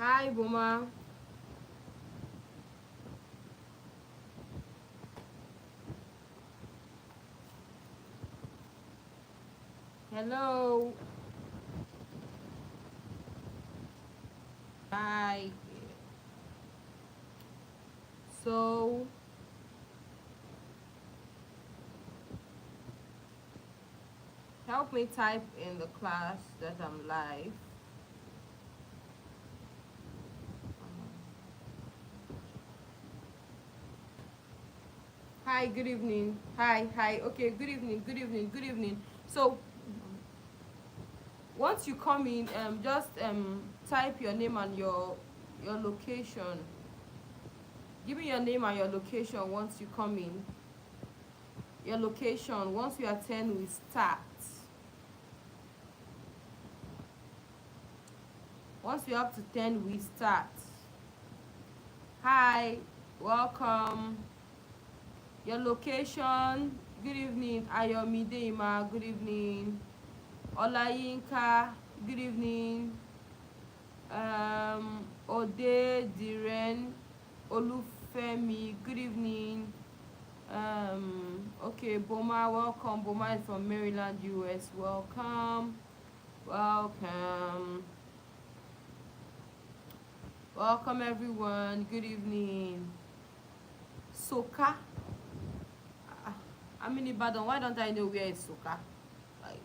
Hi, Boma. Hello. Hi. So, help me type in the class that I'm live. Hi, good evening. Hi. Okay, good evening. So, once you come in, just type your name and your location. Give me your name and your location once you come in. Your location. Once we are 10, we start. Once we up to 10, we start. Hi, welcome. Your location. Good evening. Ayomideima. Good evening. Olayinka. Good evening. Ode Diren Olufemi. Good evening. Okay, Boma, welcome. Boma is from Maryland, US. Welcome. Welcome. Welcome, everyone. Good evening. Soka. I'm in Ibadan. Why don't I know where is Soka? Like,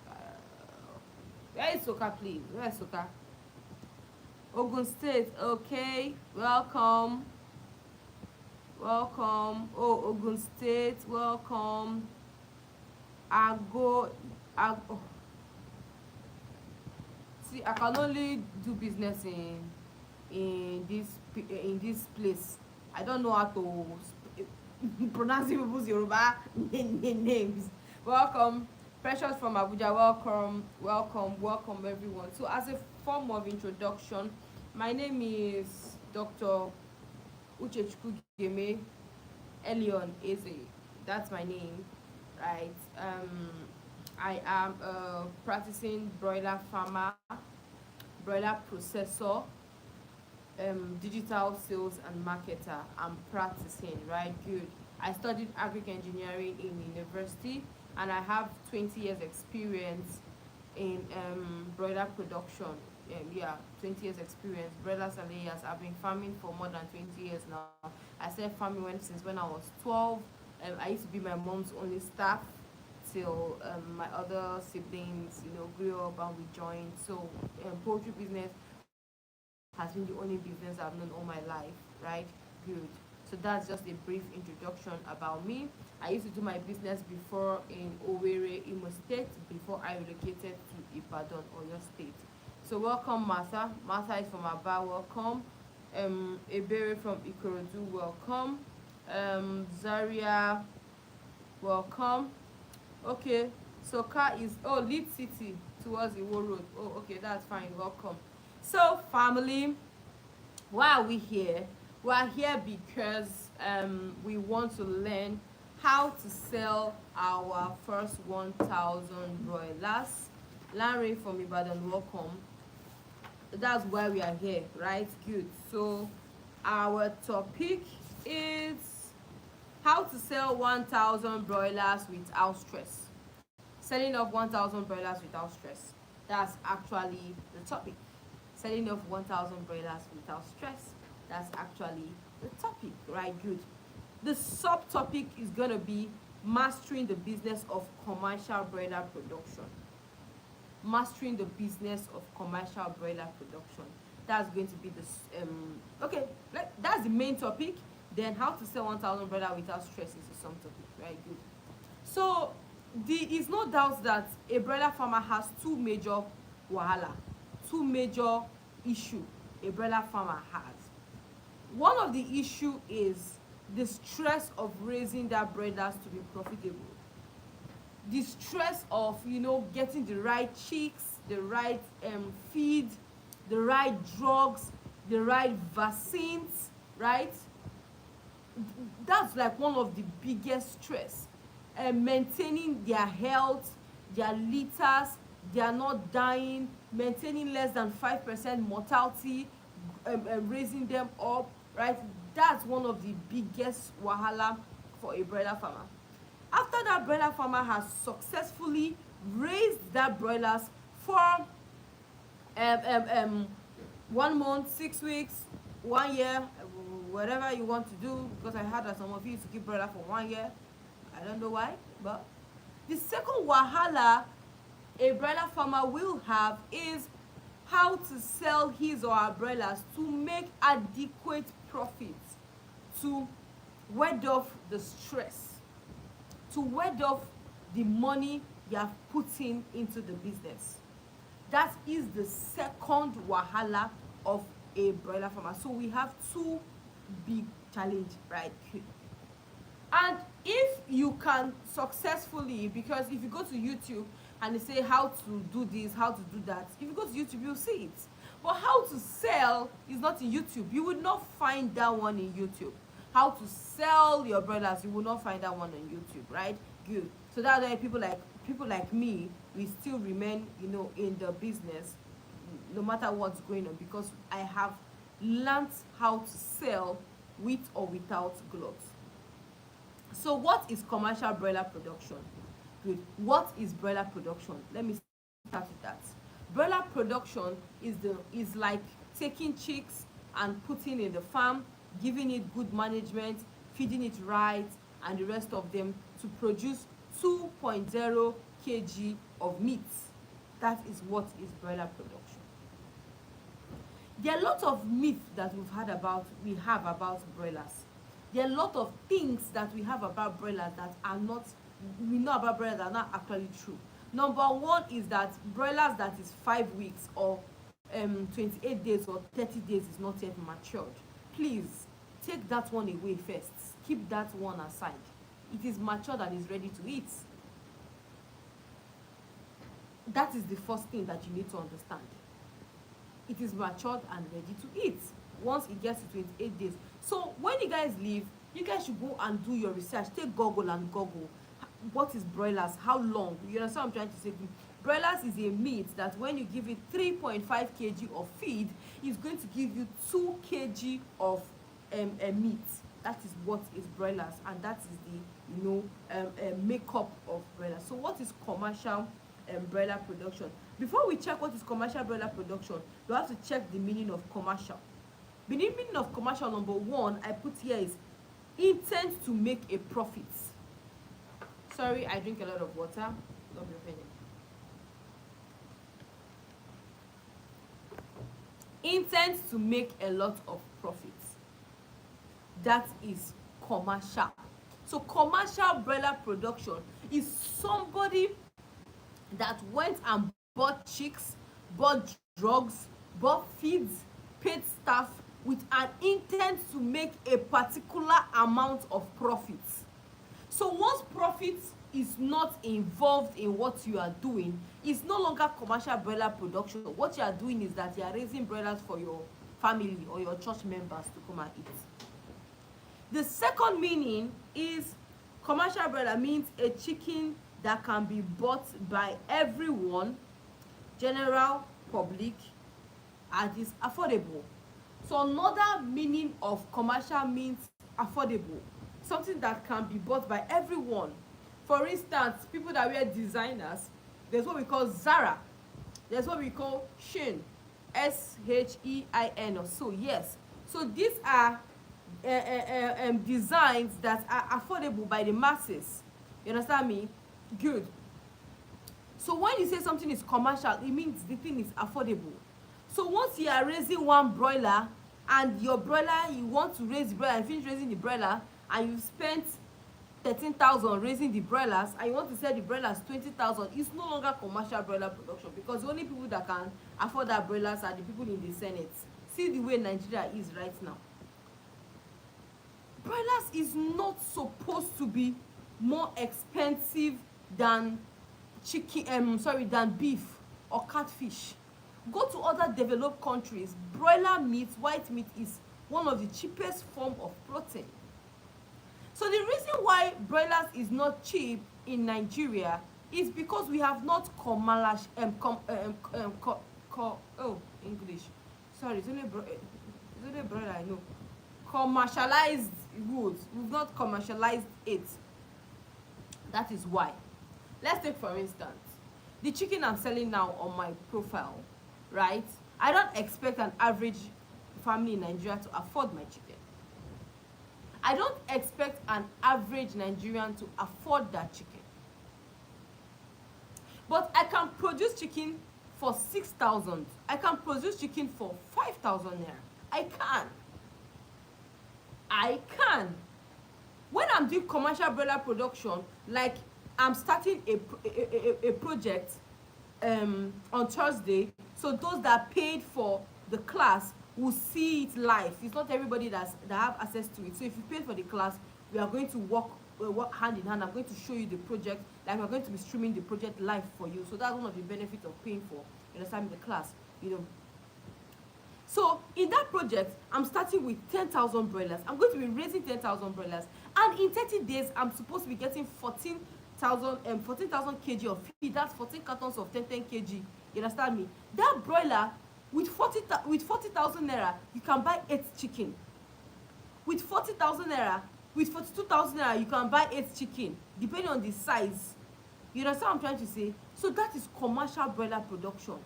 where is Soka, please? Where is Soka? Ogun State. Okay. Welcome. Welcome. Oh, Ogun State. Welcome. Ago. Oh. See, I can only do business in this place. I don't know how to pronounce people's Yoruba names. Welcome, Precious from Abuja. Welcome, everyone. So, as a form of introduction, my name is Dr. Uchechukwu Game Elion Eze. That's my name, right? I am a practicing broiler farmer, broiler processor, digital sales and marketer. I'm practicing, right? Good. I studied agric engineering in university, and I have 20 years experience in broiler production. Yeah, 20 years experience, broilers and layers. I've been farming for more than 20 years now. I started farming since when I was 12. I used to be my mom's only staff till my other siblings, grew up and we joined. So poultry business has been the only business I've known all my life, right? Good. So that's just a brief introduction about me. I used to do my business before in Owerri, Imo State, before I relocated to Ibadan, Oyo State. So welcome, Martha. Martha is from Aba. Welcome. Ebere from Ikorodu. Welcome. Zaria. Welcome. Okay. So car is Lead City towards Iwo Road. Oh, okay, that's fine. Welcome. So family, why are we here? We are here because we want to learn how to sell our first 1,000 broilers. Larry from Ibadan, welcome. That's why we are here, right? Good. So our topic is how to sell 1,000 broilers without stress. Selling off 1,000 broilers without stress. That's actually the topic. Selling off 1,000 broilers without stress. That's actually the topic, right? Good. The subtopic is going to be mastering the business of commercial broiler production. Mastering the business of commercial broiler production. That's going to be okay, that's the main topic. Then how to sell 1,000 broiler without stress is the subtopic, right? Good. So there is no doubt that a broiler farmer has two major wahala, two major issue a broiler farmer has. One of the issue is the stress of raising that broilers to be profitable. The stress of getting the right chicks, the right feed, the right drugs, the right vaccines, right? That's like one of the biggest stress. Maintaining their health, their litters, they are not dying, maintaining less than 5% mortality raising them up, right? That's one of the biggest wahala for a broiler farmer. After that broiler farmer has successfully raised that broilers for 1 month, 6 weeks, 1 year, whatever you want to do, because I heard that some of you used to keep broiler for 1 year. I don't know why, but the second wahala a broiler farmer will have is how to sell his or her broilers to make adequate profits, to ward off the stress, to ward off the money you have put into the business. That is the second wahala of a broiler farmer. So we have two big challenge right here. And if you can successfully, because if you go to YouTube and they say how to do this, how to do that, if you go to YouTube, you'll see it. But how to sell is not in YouTube. You would not find that one in YouTube. How to sell your broilers, you will not find that one on YouTube, right? Good. So that's why people like me, we still remain, in the business no matter what's going on, because I have learned how to sell with or without gloves. So what is commercial broiler production? Good. What is broiler production? Let me start with that. Broiler production is like taking chicks and putting in the farm, giving it good management, feeding it right, and the rest of them to produce 2.0 kg of meat. That is what is broiler production. There are a lot of myths that we have about broilers. There are a lot of things that we have about broilers that are not, we know about broilers that are not actually true. Number one is that broilers that is 5 weeks or 28 days or 30 days is not yet matured. Please take that one away first. Keep that one aside. It is matured and is ready to eat. That is the first thing that you need to understand. It is matured and ready to eat once it gets to 28 days. So when you guys leave, you guys should go and do your research. Take Google and Google what is broilers, how long. You understand what I'm trying to say? Broilers is a meat that when you give it 3.5 kg of feed, it's going to give you 2 kg of meat. That is what is broilers, and that is the makeup of broilers. So what is commercial broiler production? Before we check what is commercial broiler production, you have to check the meaning of commercial. The meaning of commercial, number one, I put here is intent to make a profit. Sorry, I drink a lot of water. Don't be offended. Intent to make a lot of profits. That is commercial. So commercial broiler production is somebody that went and bought chicks, bought drugs, bought feeds, paid staff with an intent to make a particular amount of profits. So once profit is not involved in what you are doing, it's no longer commercial broiler production. What you are doing is that you are raising broilers for your family or your church members to come and eat. The second meaning is commercial broiler means a chicken that can be bought by everyone, general public, and is affordable. So another meaning of commercial means affordable, something that can be bought by everyone. For instance, people that wear designers, there's what we call Zara, there's what we call Shein, Shein or so. Yes, so these are designs that are affordable by the masses. You understand me? Good. So when you say something is commercial, it means the thing is affordable. So once you are raising one broiler, and your broiler, you want to raise the broiler and finish raising the broiler, and you've spent 13,000 raising the broilers, and you want to sell the broilers 20,000, it's no longer commercial broiler production, because the only people that can afford that broilers are the people in the Senate. See the way Nigeria is right now. Broilers is not supposed to be more expensive than than beef or catfish. Go to other developed countries, broiler meat, white meat is one of the cheapest form of protein. So the reason why broilers is not cheap in Nigeria is because we have not sorry, it's only a broiler I know. Commercialized goods. We've not commercialized it. That is why. Let's take for instance the chicken I'm selling now on my profile, right? I don't expect an average family in Nigeria to afford my chicken. I don't expect an average Nigerian to afford that chicken. But I can produce chicken for 6,000. I can produce chicken for 5,000 naira. I can. When I'm doing commercial broiler production, like I'm starting a project on Thursday, so those that paid for the class will see it live. It's not everybody that have access to it. So if you paid for the class, we are going to work hand in hand. I'm going to show you the project, like we're going to be streaming the project live for you. So that's one of the benefits of paying for, you understand, the class, you know. So in that project, I'm starting with 10,000 broilers. I'm going to be raising 10,000 broilers, and in 30 days, I'm supposed to be getting 14,000 kg of feed. That's 14 cartons of 10 kg. You understand me? That broiler with 40,000 naira, you can buy 8 chicken. With 40,000 naira, with 42,000 naira, you can buy 8 chicken, depending on the size. You understand what I'm trying to say? So that is commercial broiler production.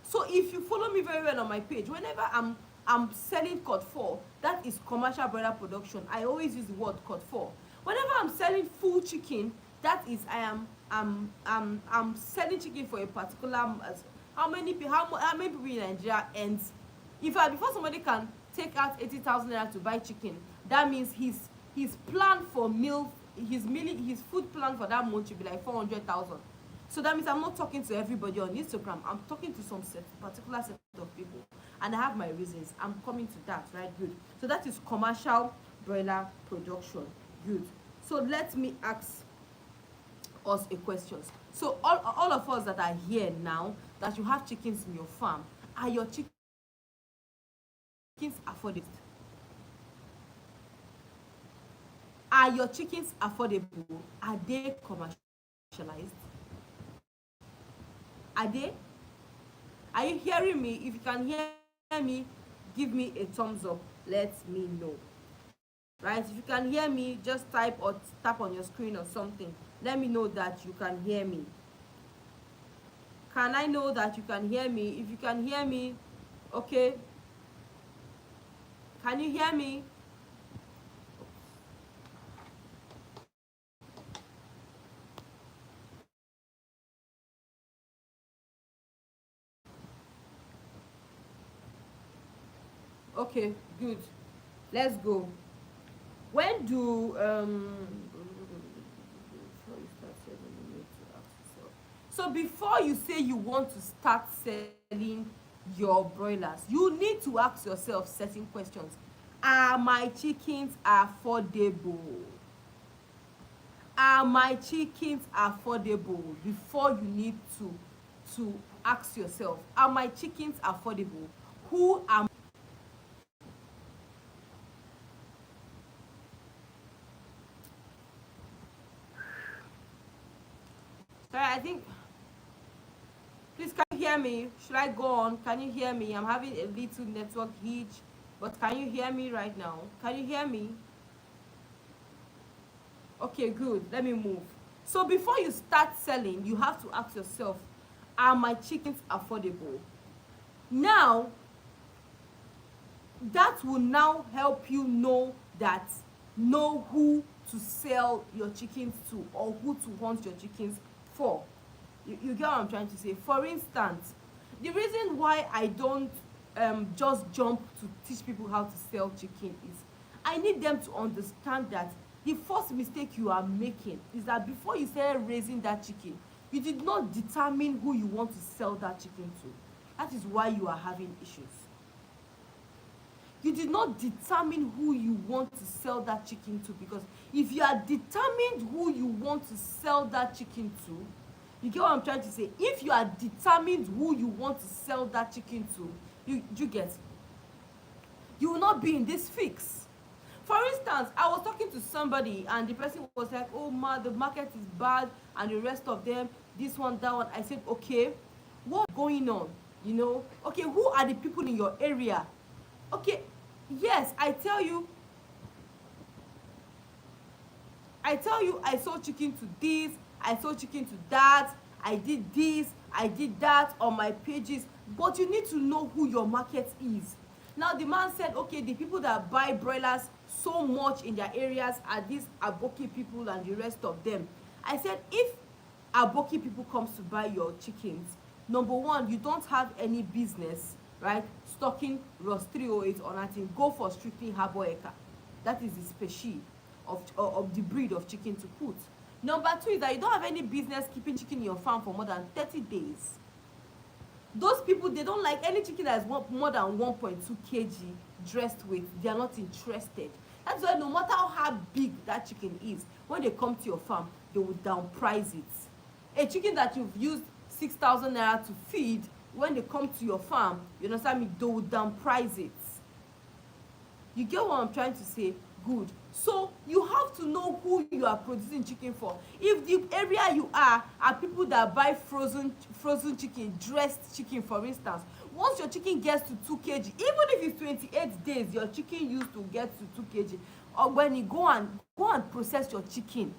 So if you follow me very well on my page, whenever I'm selling cut 4, that is commercial broiler production. I always use the word cut 4. Whenever I'm selling full chicken, that is I'm selling chicken for a particular how many people in Nigeria ends. In fact, before somebody can take out 80,000 naira to buy chicken, that means his plan for meal, his food plan for that month should be like 400,000. So that means I'm not talking to everybody on Instagram. I'm talking to some particular set of people, and I have my reasons. I'm coming to that, right? Good. So that is commercial broiler production. Good. So let me ask us a question. So all of us that are here now, that you have chickens in your farm, are your chickens affordable? Are your chickens affordable? Are they commercialized? Are they? Are you hearing me? If you can hear me, give me a thumbs up. Let me know. Right? If you can hear me, just type or tap on your screen or something. Let me know that you can hear me. Can I know that you can hear me? If you can hear me, okay. Can you hear me? Okay, good. Let's go. When do so before you say you want to start selling your broilers, you need to ask yourself certain questions. Are my chickens affordable? Are my chickens affordable? Before you need to ask yourself, are my chickens affordable? Who am Sorry, I think. Please, can you hear me? Should I go on? Can you hear me? I'm having a little network hitch, but can you hear me right now? Can you hear me? Okay, good. Let me move. So before you start selling, you have to ask yourself, are my chickens affordable? Now, that will now help you know who to sell your chickens to, or who to hunt your chickens for. You get what I'm trying to say? For instance, the reason why I don't just jump to teach people how to sell chicken is I need them to understand that the first mistake you are making is that before you start raising that chicken, you did not determine who you want to sell that chicken to. That is why you are having issues. You did not determine who you want to sell that chicken to, because if you are determined who you want to sell that chicken to, you get what I'm trying to say? If you are determined who you want to sell that chicken to, you will not be in this fix. For instance, I was talking to somebody and the person was like, oh ma, the market is bad and the rest of them, this one, that one. I said, okay, what's going on? You know, okay, who are the people in your area? Okay, yes, I tell you, I sold chicken to this, I sold chicken to that, I did this, I did that on my pages. But you need to know who your market is. Now the man said, okay, the people that buy broilers so much in their areas are these Aboki people and the rest of them. I said, if Aboki people comes to buy your chickens, number one, you don't have any business, right, stocking Ross 308 or nothing. Go for strictly Haboeka. That is the species of the breed of chicken to put. Number two is that you don't have any business keeping chicken in your farm for more than 30 days. Those people, they don't like any chicken that is more than 1.2 kg dressed weight. They are not interested. That's why no matter how big that chicken is, when they come to your farm, they will downprice it. A chicken that you've used 6,000 naira to feed, when they come to your farm, you understand me, they will downprice it. You get what I'm trying to say? Good. So you have to know who you are producing chicken for. If the area you are people that buy frozen chicken, dressed chicken, for instance, once your chicken gets to 2 kg, even if it's 28 days your chicken used to get to 2 kg, or when you go and process your chicken,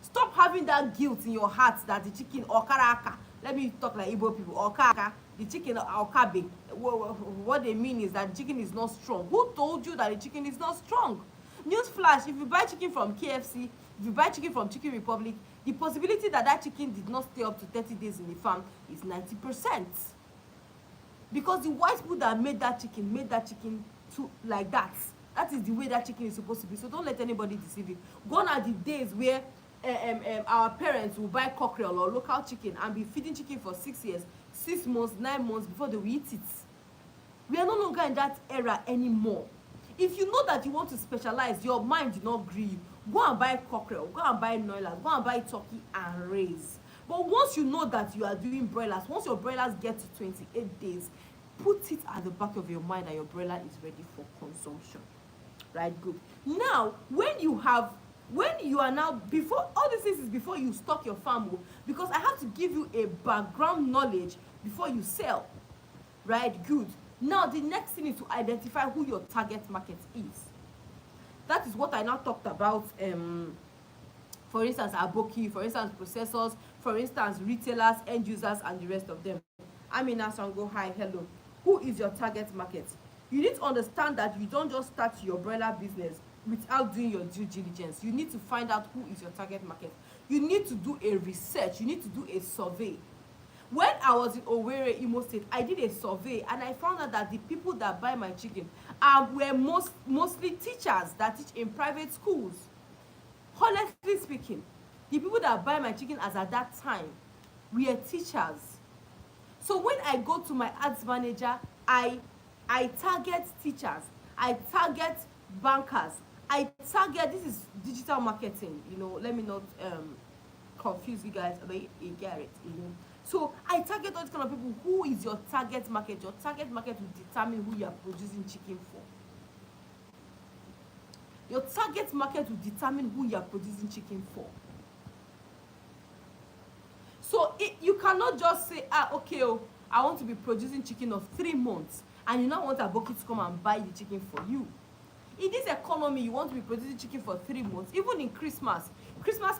stop having that guilt in your heart that the chicken okaraka, let me talk like Igbo people, okaraka, the chicken okabe, what they mean is that the chicken is not strong. Who told you that the chicken is not strong? Newsflash, if you buy chicken from KFC, if you buy chicken from Chicken Republic, the possibility that that chicken did not stay up to 30 days in the farm is 90%. Because the white people that made that chicken to like that. That is the way that chicken is supposed to be. So don't let anybody deceive you. Gone are the days where our parents will buy cockerel or local chicken and be feeding chicken for 6 years, 6 months, 9 months before they will eat it. We are no longer in that era anymore. If you know that you want to specialize, your mind did not agree you, go and buy cockerel, go and buy broilers, go and buy turkey and raise. But once you know that you are doing broilers, once your broilers get to 28 days, put it at the back of your mind that your broiler is ready for consumption. Right? Good. Now, when you are now, before all this is before you stock your farm, because I have to give you a background knowledge before you sell. Right? Good. Now the next thing is to identify who your target market is. That is what I now talked about. For instance, Aboki, for instance, processors, for instance, retailers, end users, and the rest of them. Amina Sango, hi, hello. Who is your target market? You need to understand that you don't just start your broiler business without doing your due diligence. You need to find out who is your target market. You need to do a research. You need to do a survey. When I was in Owerri, Imo State, I did a survey and I found out that the people that buy my chicken were mostly teachers that teach in private schools. Honestly speaking, the people that buy my chicken as at that time were teachers. So when I go to my ads manager, I target teachers, I target bankers, I target, this is digital marketing, you know, let me not confuse you guys, but you get it, you know. So I target all these kind of people. Who is your target market? Your target market will determine who you are producing chicken for. Your target market will determine who you are producing chicken for. So you cannot just say, okay, I want to be producing chicken of 3 months, and you now want Aboki to come and buy the chicken for you. In this economy, you want to be producing chicken for 3 months. Even in Christmas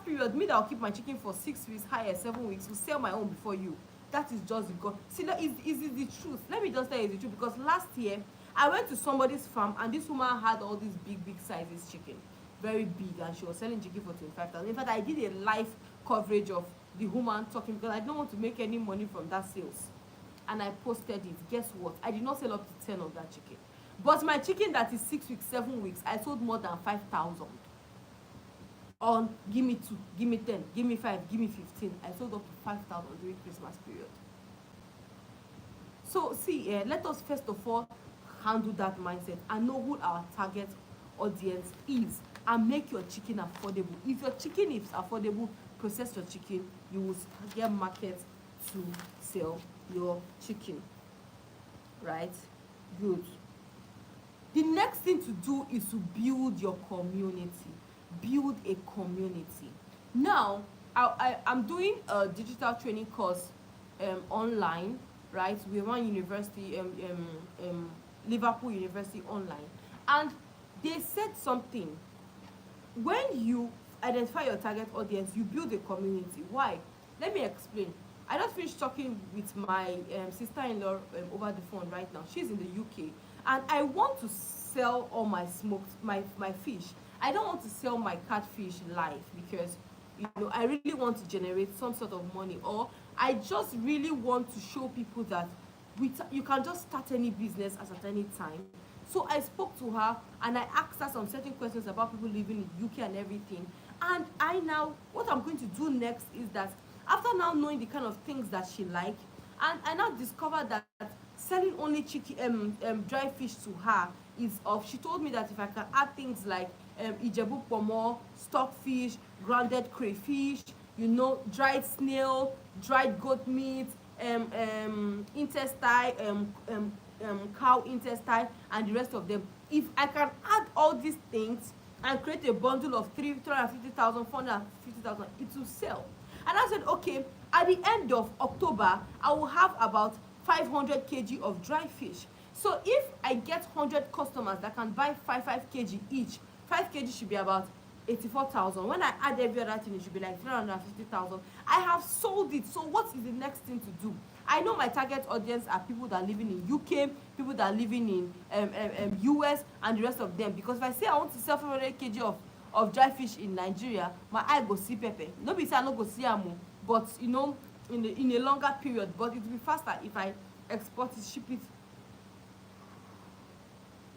period, me that will keep my chicken for 6 weeks, higher 7 weeks, will sell my own before you. That is just the God. See, that is the truth. Let me just tell you the truth, because last year I went to somebody's farm and this woman had all these big sizes chicken, very big, and she was selling chicken for 25,000. In fact, I did a live coverage of the woman talking, because I don't want to make any money from that sales, and I posted it. Guess what? I did not sell up to 10 of that chicken. But my chicken that is 6 weeks, 7 weeks, I sold more than 5,000. On give me 2, give me 10, give me 5, give me 15. I sold up to 5,000 during Christmas period. So see, let us first of all handle that mindset and know who our target audience is, and make your chicken affordable. If your chicken is affordable, process your chicken, you will get market to sell your chicken. Right? Good. The next thing to do is to build your community. Build a community. Now, I'm doing a digital training course online right? We run university, Liverpool University online, and they said something. When you identify your target audience, you build a community. Why? Let me explain. I just finished talking with my sister-in-law over the phone right now. She's in the UK, and I want to sell all my smoked my fish. I don't want to sell my catfish live because I really want to generate some sort of money, or I just really want to show people that you can just start any business at any time. So I spoke to her and I asked her some certain questions about people living in UK and everything. And what I'm going to do next is that after now knowing the kind of things that she like, and I now discovered that selling only chicken dry fish to her is off. She told me that if I can add things like ijebu pomo, stockfish, grounded crayfish, dried snail, dried goat meat, intestine, cow intestine, and the rest of them. If I can add all these things and create a bundle of 350,000, 450,000, it will sell. And I said, okay, at the end of October, I will have about 500 kg of dry fish. So if I get 100 customers that can buy 5 kg each, 5 kg should be about 84,000. When I add every other thing, it should be like 350,000. I have sold it. So what is the next thing to do? I know my target audience are people that are living in UK, people that are living in US, and the rest of them. Because if I say I want to sell 500 kg of dry fish in Nigeria, my eye go see pepper. Nobody say I no go see am, but in a longer period. But it will be faster if I export it, ship it.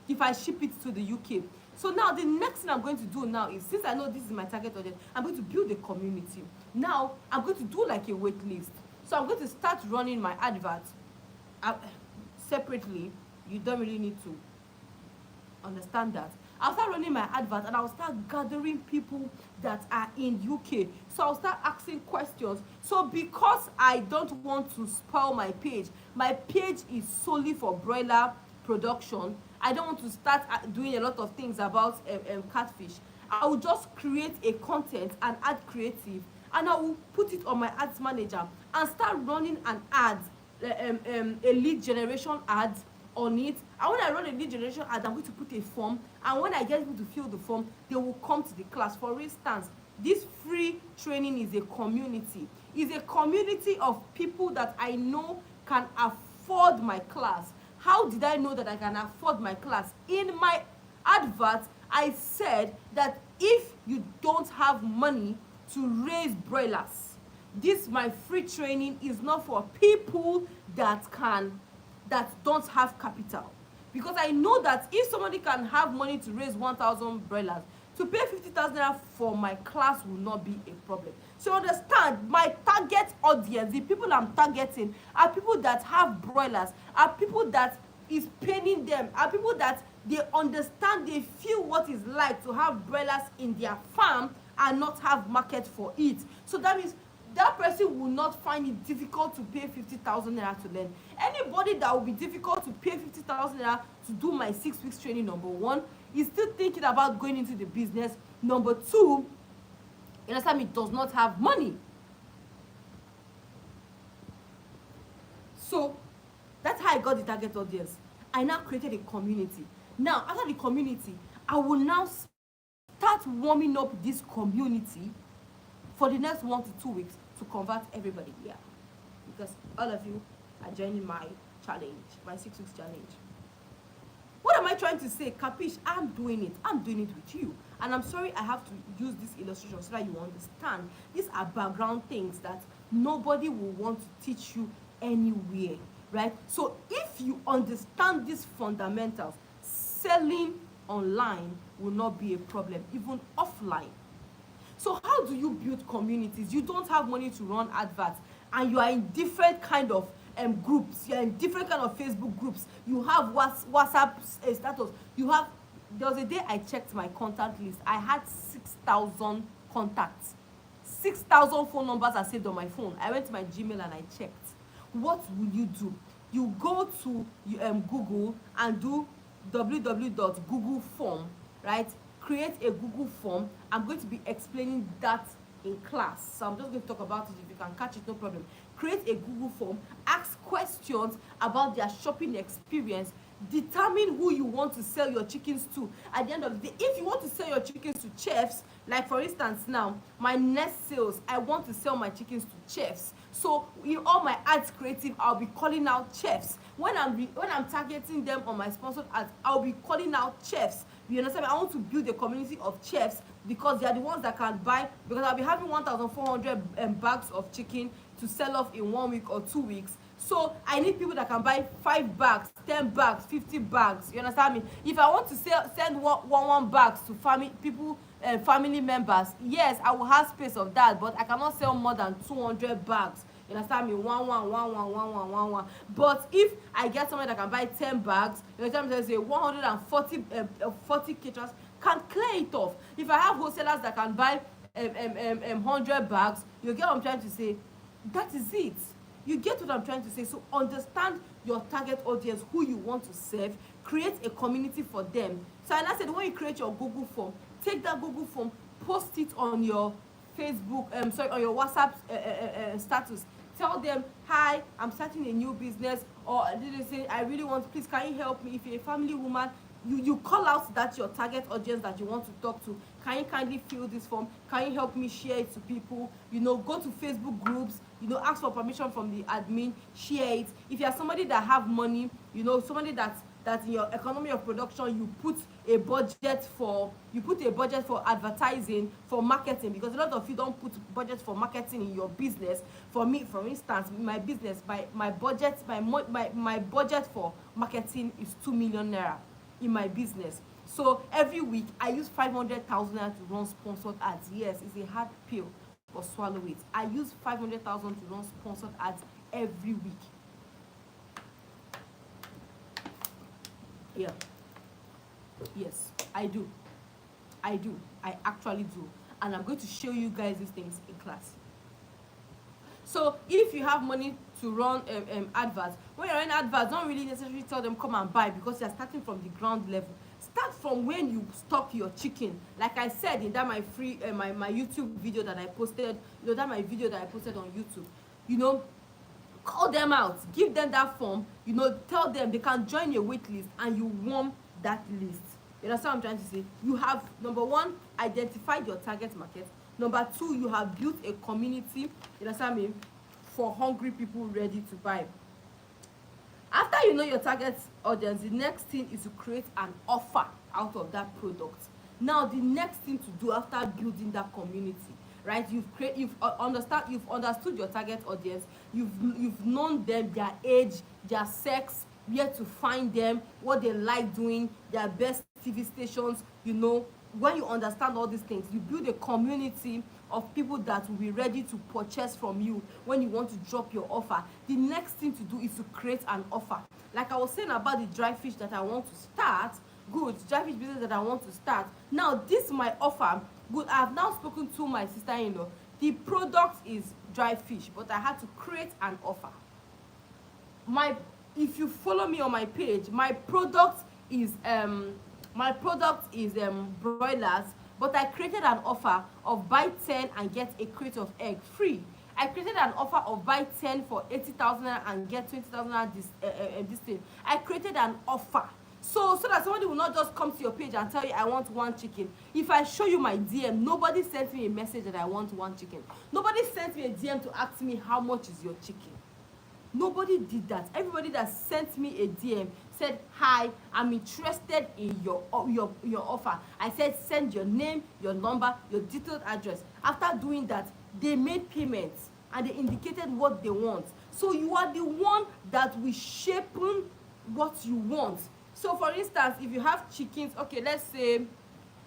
If I ship it to the UK. So now the next thing I'm going to do now is, since I know this is my target audience, I'm going to build a community. Now I'm going to do like a wait list. So I'm going to start running my adverts separately. You don't really need to understand that. I'll start running my advert and I'll start gathering people that are in UK. So I'll start asking questions. So because I don't want to spoil my page is solely for broiler production. I don't want to start doing a lot of things about catfish. I will just create a content and add creative, and I will put it on my ads manager and start running an ad, a lead generation ad on it. And when I run a lead generation ad, I'm going to put a form, and when I get people to fill the form, they will come to the class. For instance, this free training is a community. It's a community of people that I know can afford my class. How did I know that I can afford my class? In my advert, I said that if you don't have money to raise broilers, this my free training is not for people that don't have capital. Because I know that if somebody can have money to raise 1,000 broilers, to pay 50,000 naira for my class will not be a problem. So understand, my target audience, the people I'm targeting, are people that have broilers, are people that is paying them, are people that they understand, they feel what it's like to have broilers in their farm and not have market for it. So that means that person will not find it difficult to pay 50,000 naira to learn. Anybody that will be difficult to pay 50,000 naira to do my 6 weeks training, number one, is still thinking about going into the business. Number two, you understand me, does not have money. So that's how I got the target audience. I now created a community. Now after the community, I will now start warming up this community for the next 1 to 2 weeks to convert everybody here, because all of you are joining my challenge, my 6 weeks challenge. What am I trying to say? Capiche? I'm doing it with you. And I'm sorry I have to use this illustration so that you understand. These are background things that nobody will want to teach you anywhere, right? So if you understand these fundamentals, selling online will not be a problem, even offline. So how do you build communities? You don't have money to run adverts, and you are in different kind of groups. You're in different kind of Facebook groups. You have WhatsApp status. There was a day I checked my contact list. I had 6,000 contacts. 6,000 phone numbers are saved on my phone. I went to my Gmail and I checked. What will you do? You go to Google and do www.google form, right? Create a Google form. I'm going to be explaining that in class, so I'm just going to talk about it. If you can catch it, no problem. Create a Google form, ask questions about their shopping experience. Determine who you want to sell your chickens to. At the end of the day, if you want to sell your chickens to chefs, like for instance now, my next sales, I want to sell my chickens to chefs. So in all my ads creative, I'll be calling out chefs. When I'm targeting them on my sponsored ads, I'll be calling out chefs. You understand? I want to build a community of chefs because they are the ones that can buy, because I'll be having 1,400 bags of chicken to sell off in 1 week or 2 weeks. So I need people that can buy 5 bags, 10 bags, 50 bags. You understand me? If I want to send one bags to family members, yes, I will have space of that, but I cannot sell more than 200 bags. You understand me? One. But if I get someone that can buy 10 bags, you understand me? There's a 140 caterers can clear it off. If I have wholesalers that can buy 100 bags, you get what I'm trying to say? That is it. You get what I'm trying to say? So understand your target audience, who you want to serve, create a community for them. So and I said, when you create your Google form, take that Google form, post it on your Facebook, on your WhatsApp status. Tell them, hi, I'm starting a new business, or did they say, I really want, please can you help me? If you're a family woman, you call out that your target audience that you want to talk to. Can you kindly fill this form? Can you help me share it to people? Go to Facebook groups, ask for permission from the admin, share it. If you're somebody that have money, somebody that in your economy of production, you put a budget for advertising, for marketing, because a lot of you don't put budget for marketing in your business. For me, for instance, my business, my budget for marketing is 2 million naira in my business. So every week I use 500,000 naira to run sponsored ads. Yes, it's a hard pill, but swallow it. I use 500,000 to run sponsored ads every week. Yeah. Yes, I do. I actually do. And I'm going to show you guys these things in class. So if you have money to run adverts, when you're running adverts, don't really necessarily tell them come and buy, because you're starting from the ground level. Start from when you stock your chicken. Like I said in that my free my YouTube video that I posted, my video that I posted on YouTube, call them out, give them that form, tell them they can join your wait list, and you warm that list. You understand what I'm trying to say? You have, number one, identified your target market. Number two, you have built a community, you understand me, for hungry people ready to buy. After you know your target audience, the next thing is to create an offer out of that product. Now, the next thing to do after building that community, right? You've understood your target audience. You've known them, their age, their sex, where to find them, what they like doing, their best TV stations. When you understand all these things, you build a community of people that will be ready to purchase from you when you want to drop your offer. The next thing to do is to create an offer. Like I was saying about the dry fish that I want to start, dry fish business that I want to start. Now, this is my offer. Good, I have now spoken to my sister-in-law. The product is dry fish, but I had to create an offer. If you follow me on my page, my product is broilers, but I created an offer of buy 10 and get a crate of egg free. I created an offer of buy 10 for 80,000 and get 20,000 this thing. I created an offer. So that somebody will not just come to your page and tell you I want 1 chicken. If I show you my DM, nobody sent me a message that I want 1 chicken. Nobody sent me a DM to ask me how much is your chicken. Nobody did that. Everybody that sent me a DM said, hi, I'm interested in your offer. I said, send your name, your number, your detailed address. After doing that, they made payments and they indicated what they want. So you are the one that will shape what you want. So for instance, if you have chickens, okay, let's say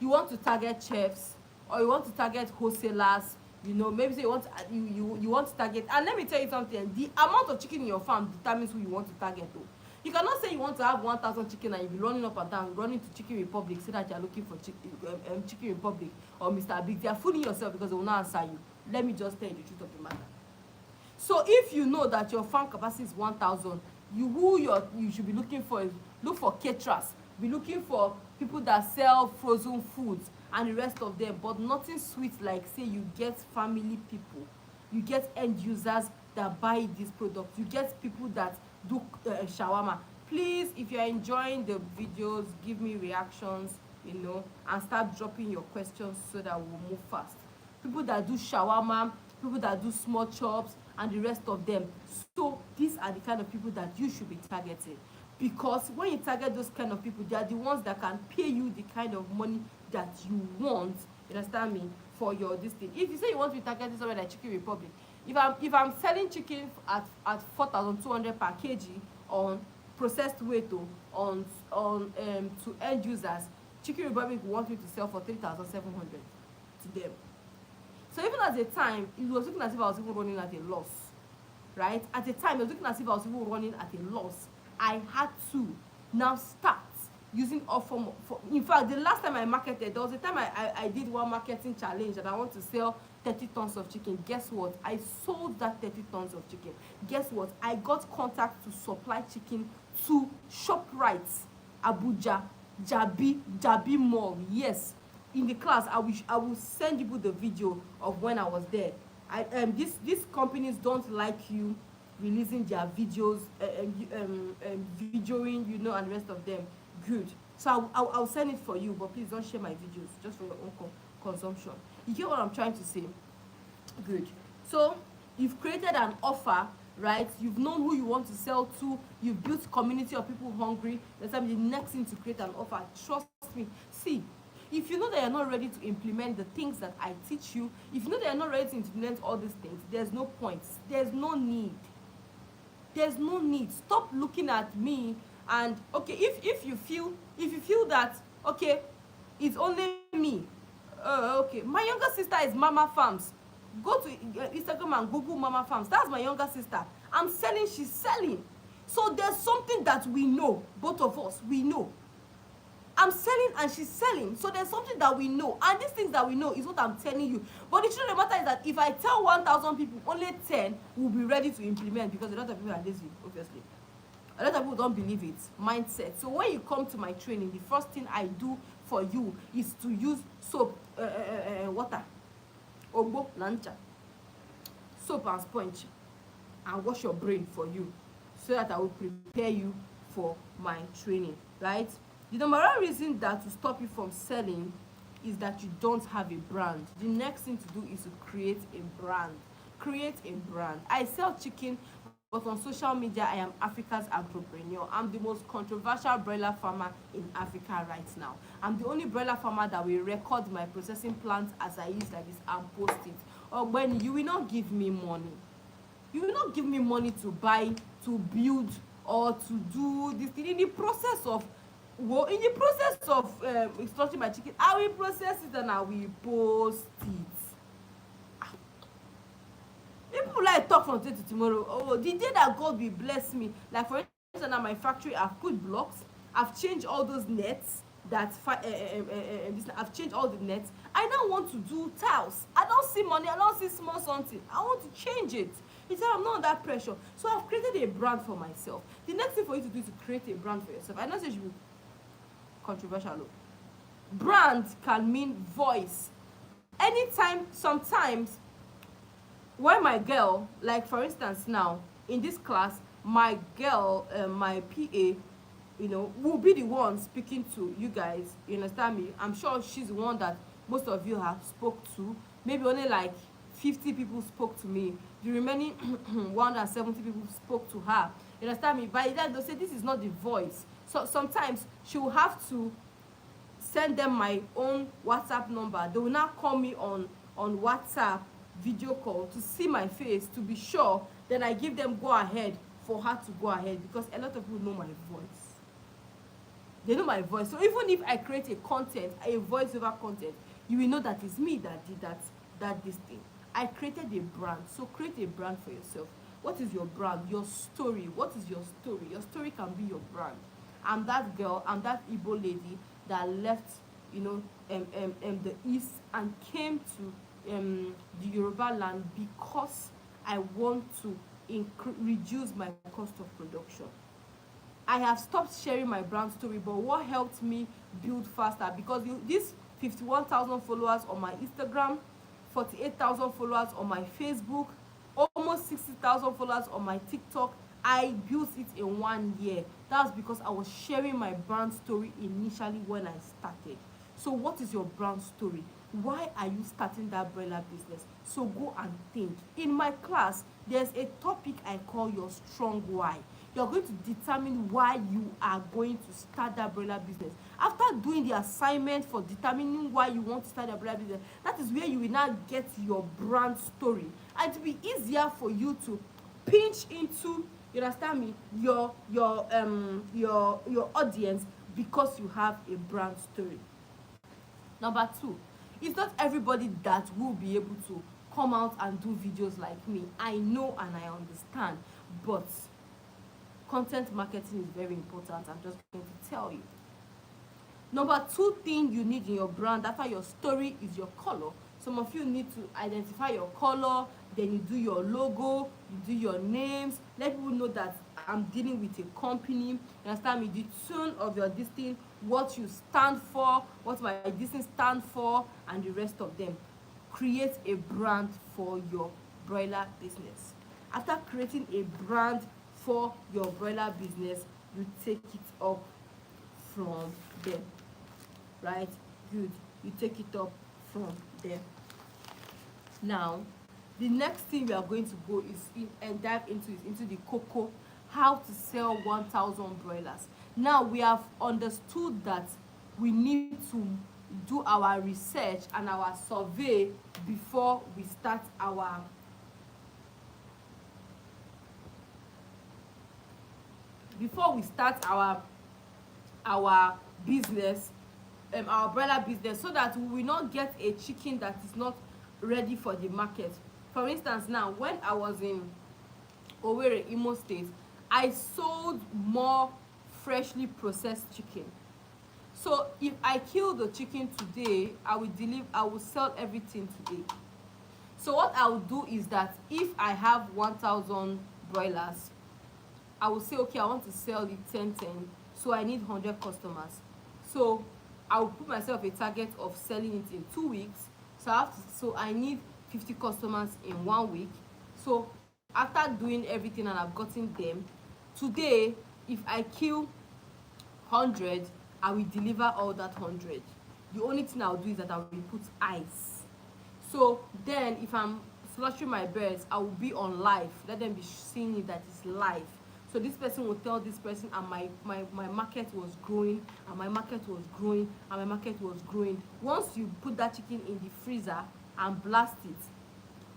you want to target chefs, or you want to target wholesalers, maybe say you want to target, and let me tell you something, the amount of chicken in your farm determines who you want to target though. You cannot say you want to have 1,000 chicken and you'll be running up and down, running to Chicken Republic, say that you're looking for Chicken Republic or Mr. Big. They are fooling yourself because they will not answer you. Let me just tell you the truth of the matter. So if you know that your farm capacity is 1,000, you should be looking for is look for caterers, be looking for people that sell frozen foods and the rest of them, but nothing sweet like say you get family people, you get end users that buy this product. You get people that do shawarma. Please, if you're enjoying the videos, give me reactions, you know, and start dropping your questions so that we'll move fast. People that do shawarma, people that do small chops, and the rest of them. So these are the kind of people that you should be targeting, because when you target those kind of people, they are the ones that can pay you the kind of money that you want, you understand me, for your this thing. If you say you want to be targeting somewhere like Chicken Republic, if I'm selling chicken at 4,200 per kg on processed weight on to end users, Chicken Republic want me to sell for 3,700 to them. So even at the time, it was looking as if I was even running at a loss, right? At the time, it was looking as if I was even running at a loss. I had to now start using all form of, in fact, the last time I marketed, there was a time I did one marketing challenge and I want to sell 30 tons of chicken. Guess what? I sold that 30 tons of chicken. Guess what? I got contact to supply chicken to ShopRite, Abuja, Jabi Mall. Yes. In the class, I will send you the video of when I was there. These companies don't like you releasing their videos, videoing, you know, and the rest of them. Good. So I'll send it for you, but please don't share my videos, just for your own consumption. You get what I'm trying to say? Good. So you've created an offer, right? You've known who you want to sell to. You've built a community of people hungry. That's the next thing to create an offer. Trust me. See, if you know that you're not ready to implement the things that I teach you, if you know that you're not ready to implement all these things, there's no point. There's no need. There's no need. Stop looking at me and, okay, if you feel that, okay, it's only me, okay, my younger sister is Mama Farms. Go to Instagram and Google Mama Farms. That's my younger sister. I'm selling, she's selling. So there's something that we know, both of us, we know. I'm selling and she's selling. So there's something that we know. And these things that we know is what I'm telling you. But the truth of the matter is that if I tell 1,000 people, only 10 will be ready to implement, because a lot of people are lazy, obviously. A lot of people don't believe it. Mindset. So when you come to my training, the first thing I do for you is to use soap, water, ogbo, nancha, soap and sponge, and wash your brain for you, so that I will prepare you for my training, right? The number one reason that to stop you from selling is that you don't have a brand. The next thing to do is to create a brand. Create a brand. I sell chicken, but on social media, I am Africasagropreneur. I'm the most controversial broiler farmer in Africa right now. I'm the only broiler farmer that will record my processing plant as I use like this and post it. Or when you will not give me money. You will not give me money to buy, to build, or to do this thing. In the process of instructing my chicken, I will process it and I will post it. People like talk from today to tomorrow. Oh, the day that God will bless me, like for instance, at my factory, I've put blocks, I've changed all those nets. I've changed all the nets. I now want to do tiles. I don't see money. I don't see small something. I want to change it. He said, I'm not under pressure. So I've created a brand for myself. The next thing for you to do is to create a brand for yourself. I know it should be controversial. Brand can mean voice. Anytime, sometimes, when my girl, like for instance now, in this class, my girl, my PA, you know, will be the one speaking to you guys. You understand me? I'm sure she's the one that most of you have spoke to. Maybe only like 50 people spoke to me. The remaining 170 people spoke to her. You understand me? By then they'll say this is not the voice. So sometimes she will have to send them my own WhatsApp number. They will now call me on WhatsApp video call to see my face, to be sure. Then I give them go ahead for her to go ahead, because a lot of people know my voice. They know my voice. So even if I create a content, a voiceover content, you will know that it's me that did this thing. I created a brand. So create a brand for yourself. What is your brand? Your story. What is your story? Your story can be your brand. I'm that girl, I'm that Igbo lady that left, you know, the East and came to the Yoruba land because I want to reduce my cost of production. I have stopped sharing my brand story, but what helped me build faster, because these 51,000 followers on my Instagram, 48,000 followers on my Facebook, almost almost 60,000 followers on my TikTok. I built it in 1 year. That's because I was sharing my brand story initially when I started. So what is your brand story? Why are you starting that broiler business? So go and think. In my class, there's a topic I call your strong why. You're going to determine why you are going to start that broiler business. After doing the assignment for determining why you want to start your broiler business, that is where you will now get your brand story. And it will be easier for you to pinch into, you understand me, your audience, because you have a brand story. Number two, it's not everybody that will be able to come out and do videos like me. I know and I understand, but content marketing is very important. I'm just going to tell you. Number two thing you need in your brand after your story is your color. Some of you need to identify your color, then you do your logo, you do your names, let people know that I'm dealing with a company. You understand me? The tone of your this thing, what you stand for, what my this thing stand for, and the rest of them. Create a brand for your broiler business. After creating a brand for your broiler business, you take it up from there. Right? Good. You take it up from there. Now, the next thing we are going to go is dive into the cocoa, how to sell 1,000 broilers. Now we have understood that we need to do our research and our survey before we start our business, our broiler business, so that we will not get a chicken that is not ready for the market. For instance, now when I was in Owerri, Imo State, I sold more freshly processed chicken. So if I kill the chicken today, I will sell everything today. So what I will do is that if I have 1,000 broilers, I will say, okay, I want to sell it 10, so I need 100 customers. So I will put myself a target of selling it in 2 weeks. So I need 50 customers in 1 week. So after doing everything and I've gotten them, today if I kill 100, I will deliver all that 100. The only thing I'll do is that I will put ice. So then if I'm slaughtering my birds, I will be on live. Let them be seeing it that it's live. So this person will tell this person, and my market was growing, and my market was growing, and my market was growing. Once you put that chicken in the freezer and blast it,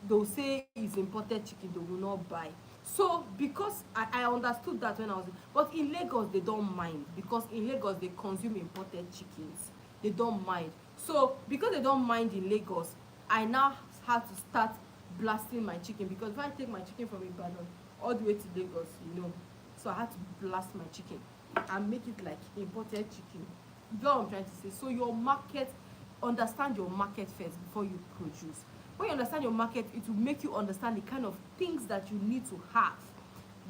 they'll say it's imported chicken, they will not buy. So because I understood that when I was, but in Lagos they don't mind, because in Lagos they consume imported chickens. They don't mind. So because they don't mind in Lagos, I now have to start blasting my chicken, because if I take my chicken from Ibadan all the way to Lagos, so I had to blast my chicken and make it like imported chicken. You know what I'm trying to say? So your market, understand your market first before you produce. When you understand your market, it will make you understand the kind of things that you need to have.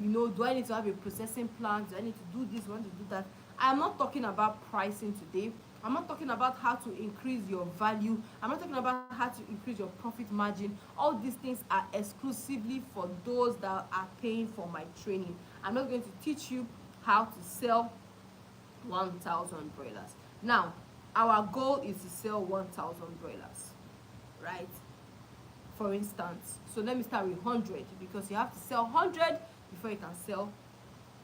Do I need to have a processing plant? Do I need to do this? Do I want to do that? I'm not talking about pricing today. I'm not talking about how to increase your value. I'm not talking about how to increase your profit margin. All these things are exclusively for those that are paying for my training. I'm not going to teach you how to sell 1,000 broilers. Now, our goal is to sell 1,000 broilers, right? For instance, so let me start with 100, because you have to sell 100 before you can sell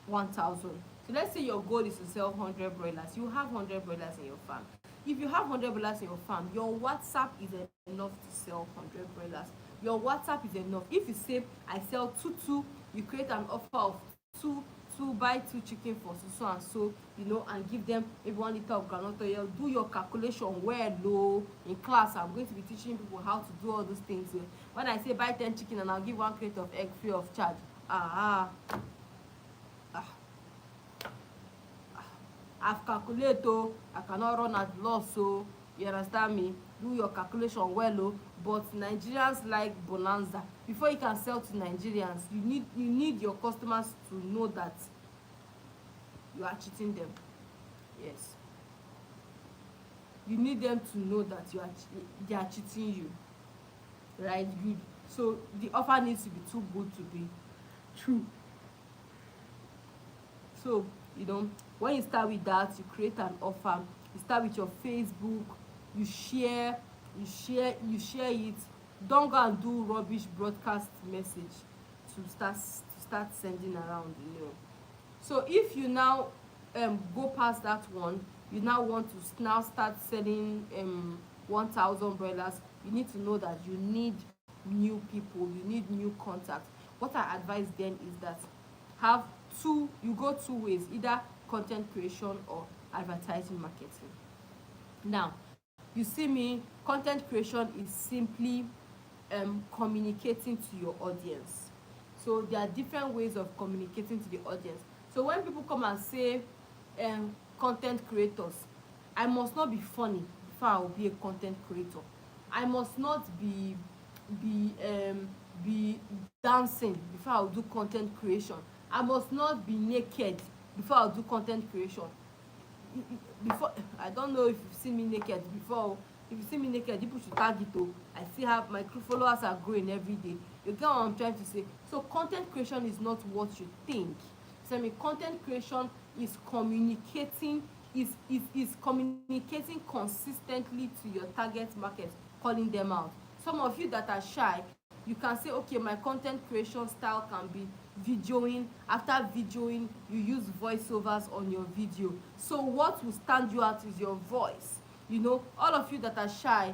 1,000. So let's say your goal is to sell 100 broilers. You have 100 broilers in your farm. If you have 100 broilers in your farm, your WhatsApp is enough to sell 100 broilers. Your WhatsApp is enough. If you say, I sell 2, you create an offer of 2 buy 2 chicken for so and so, and give them maybe 1 liter of groundnut oil. Do your calculation well, low. In class, I'm going to be teaching people how to do all those things. When I say buy 10 chicken and I'll give 1 crate of egg free of charge, I've calculated, I cannot run at loss, so you understand me? Do your calculation well, but Nigerians like bonanza. Before you can sell to Nigerians, you need your customers to know that you are cheating them. Yes, you need them to know that they are cheating you, right? Good. So the offer needs to be too good to be true. So when you start with that, you create an offer. You start with your Facebook, you share it. Don't go and do rubbish broadcast message to start sending around. So if you now go past that one, you now want to now start selling 1,000 broilers, you need to know that you need new people, you need new contacts. What I advise then is that you go two ways, either content creation or advertising marketing. Now, you see me, content creation is simply communicating to your audience. So there are different ways of communicating to the audience. So when people come and say content creators, I must not be funny before I will be a content creator. I must not be dancing before I will do content creation. I must not be naked before I will do content creation. Before, I don't know if you've seen me naked before. If you see me naked, people should tag it. I still have my followers are growing every day. You get what I'm trying to say? So content creation is not what you think. So content creation is communicating communicating consistently to your target market, calling them out. Some of you that are shy, you can say, okay, my content creation style can be videoing. After videoing, you use voiceovers on your video. So what will stand you out is your voice. All of you that are shy,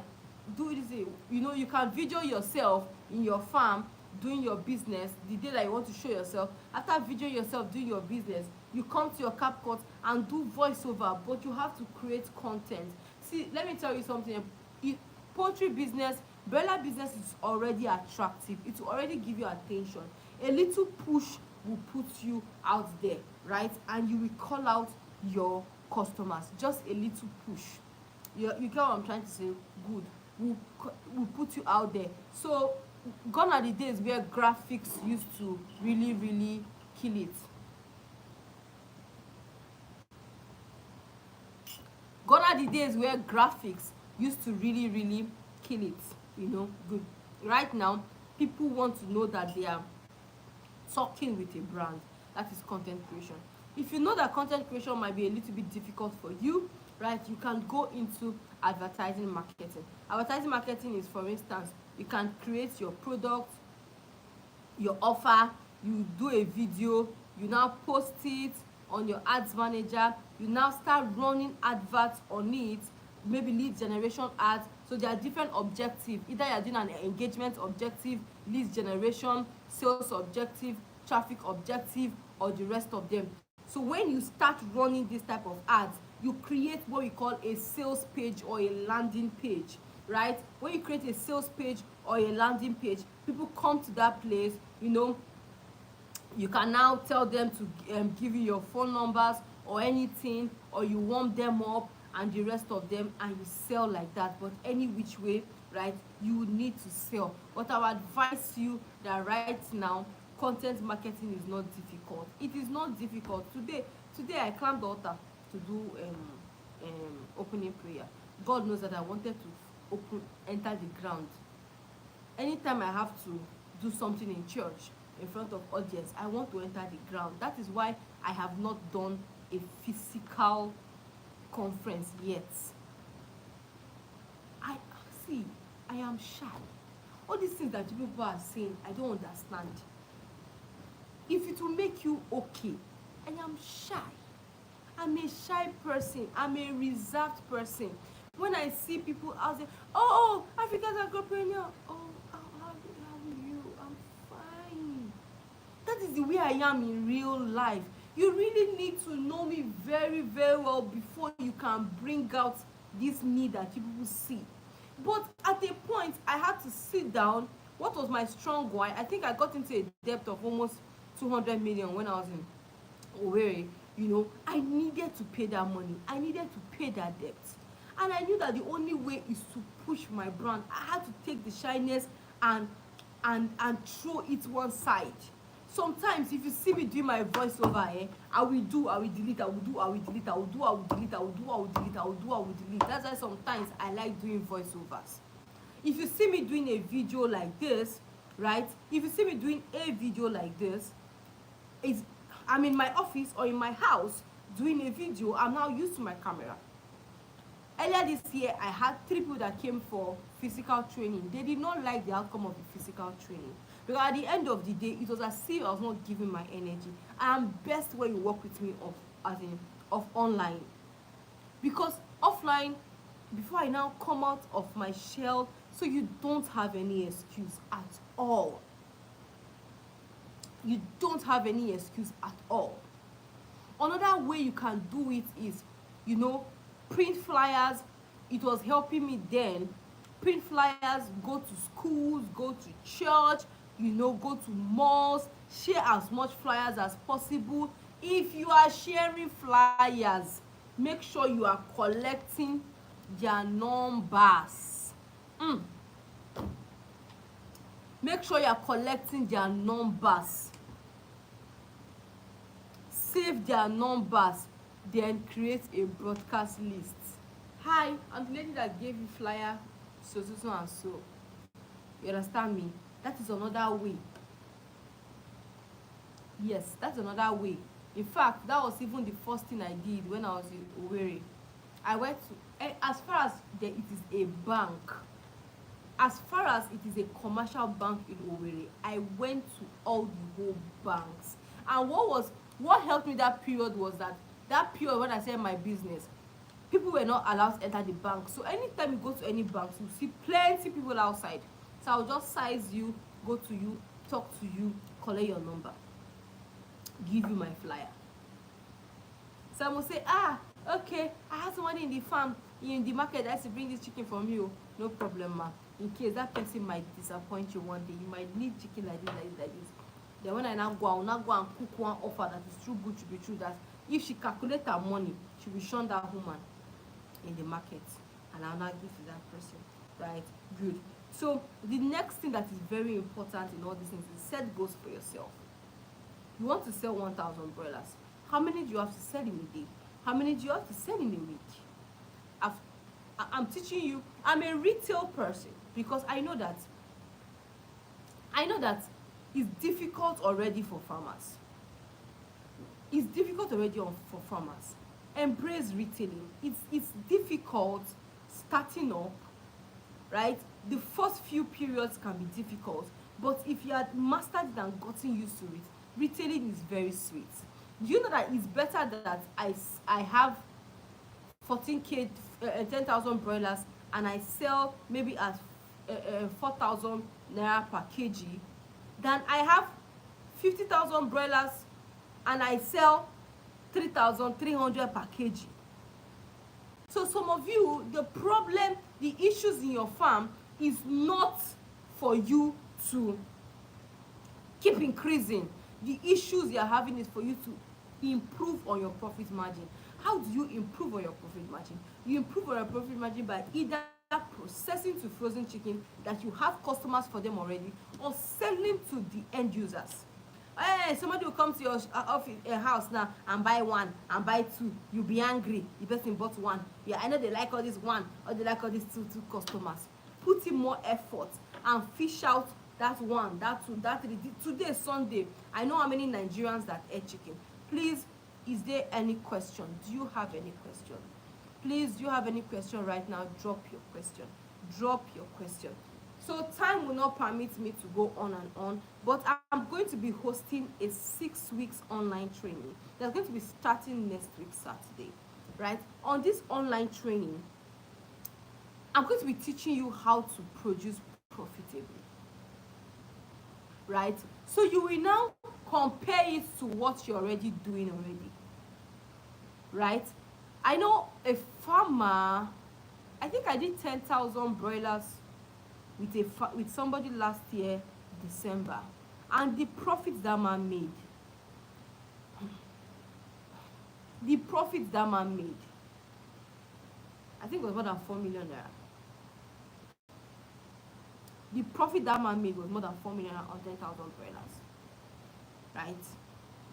do this. You can video yourself in your farm doing your business the day that you want to show yourself. After videoing yourself doing your business, you come to your CapCut and do voiceover, but you have to create content. See, let me tell you something. Poultry business, broiler business is already attractive. It will already give you attention. A little push will put you out there, right? And you will call out your customers. Just a little push. You get what I'm trying to say? Good. Will put you out there. So gone are the days where graphics used to really, really kill it. Gone are the days where graphics used to really, really kill it. Good. Right now, people want to know that they are talking with a brand. That is content creation. If you know that content creation might be a little bit difficult for you, right, you can go into advertising marketing. Advertising marketing is, for instance, you can create your product, your offer, you do a video, you now post it on your ads manager, you now start running adverts on it, maybe lead generation ads. So there are different objectives. Either you're doing an engagement objective, lead generation, sales objective, traffic objective, or the rest of them. So when you start running this type of ads, you create what we call a sales page or a landing page, right? When you create a sales page or a landing page, people come to that place. You can now tell them to give you your phone numbers or anything, or you warm them up and the rest of them, and you sell like that. But any which way, right, you need to sell. But I would advise you that right now, content marketing is not difficult. It is not difficult. Today I climbed the altar to do opening prayer. God knows that I wanted to enter the ground. Anytime I have to do something in church in front of audience, I want to enter the ground. That is why I have not done a physical conference yet. I am shy. All these things that people are saying, I don't understand. If it will make you okay, I am shy. I'm a shy person. I'm a reserved person. When I see people, I'll say, oh, Africasagropreneur. Oh, how are you? I'm fine. That is the way I am in real life. You really need to know me very, very well before you can bring out this me that people see. But at a point, I had to sit down. What was my strong why? I think I got into a debt of almost 200 million when I was in Owerri. I needed to pay that money. I needed to pay that debt. And I knew that the only way is to push my brand. I had to take the shyness and throw it one side. Sometimes if you see me doing my voiceover, I will delete, I will do, I will delete, I will do, I will delete, I will do, I will delete, I will do, I will delete. That's why sometimes I like doing voiceovers. If you see me doing a video like this, right? If you see me doing a video like this, I'm in my office or in my house doing a video. I'm now used to my camera. Earlier this year, I had 3 people that came for physical training. They did not like the outcome of the physical training, because at the end of the day, it was as if I was not giving my energy. I am best when you work with me of online, because offline, before I now come out of my shell, so you don't have any excuse at all. You don't have any excuse at all. Another way you can do it is, print flyers. It was helping me then. Print flyers, go to schools, go to church, go to malls, share as much flyers as possible. If you are sharing flyers, make sure you are collecting their numbers. Make sure you are collecting their numbers. Save their numbers, then create a broadcast list. Hi, I'm the lady that gave you flyer, so and so. You understand me? That is another way. Yes, that's another way. In fact, that was even the first thing I did when I was in Owerri. I went to, as far as it is a bank, as far as it is a commercial bank in Owerri, I went to all the whole banks. And what helped me that period was that period when I started my business, people were not allowed to enter the bank. So anytime you go to any bank, you see plenty people outside. So I'll just size you, go to you, talk to you, collect your number, give you my flyer. Some will say, okay, I have somebody in the farm, in the market that has to bring this chicken from you. No problem, ma. In case that person might disappoint you one day, you might need chicken like this, like this. Then when I now go, I will not go and cook one offer that is too good to be true, that if she calculates her money, she will shun that woman in the market, and I'll not give to that person, right? Good. So the next thing that is very important in all these things is set goals for yourself. You want to sell 1,000 umbrellas. How many do you have to sell in a day? How many do you have to sell in a week? I'm teaching you. I'm a retail person, because I know that it's difficult already for farmers. It's difficult already for farmers. Embrace retailing. It's difficult starting up, right? The first few periods can be difficult, but if you had mastered it and gotten used to it, retailing is very sweet. Do you know that it's better that I have 14k 10,000 broilers and I sell maybe at 4,000 naira per kg, than I have 50,000 broilers and I sell 3,300 per kg. So some of you, the issues in your farm is not for you to keep increasing. The issues you're having is for you to improve on your profit margin. How do you improve on your profit margin? You improve on your profit margin by either processing to frozen chicken that you have customers for them already, or selling to the end users. Hey, somebody will come to your office, house now and buy one and buy two. You'll be angry. The person bought one. Yeah, I know they like all this one, or they like all these two customers. Put in more effort and fish out that one, that two, that three. Today is Sunday. I know how many Nigerians that eat chicken. Please, is there any question? Do you have any question? Please, do you have any question right now? Drop your question. Drop your question. So time will not permit me to go on and on, but I'm going to be hosting a 6 weeks online training that's going to be starting next week Saturday, right? On this online training, I'm going to be teaching you how to produce profitably, right? So you will now compare it to what you're already doing already, right? I know a farmer, I think I did 10,000 broilers with somebody last year, December, and the profits that man made, I think it was more than 4 million naira. The profit that man made was more than 4 million on 10,000 broilers, right?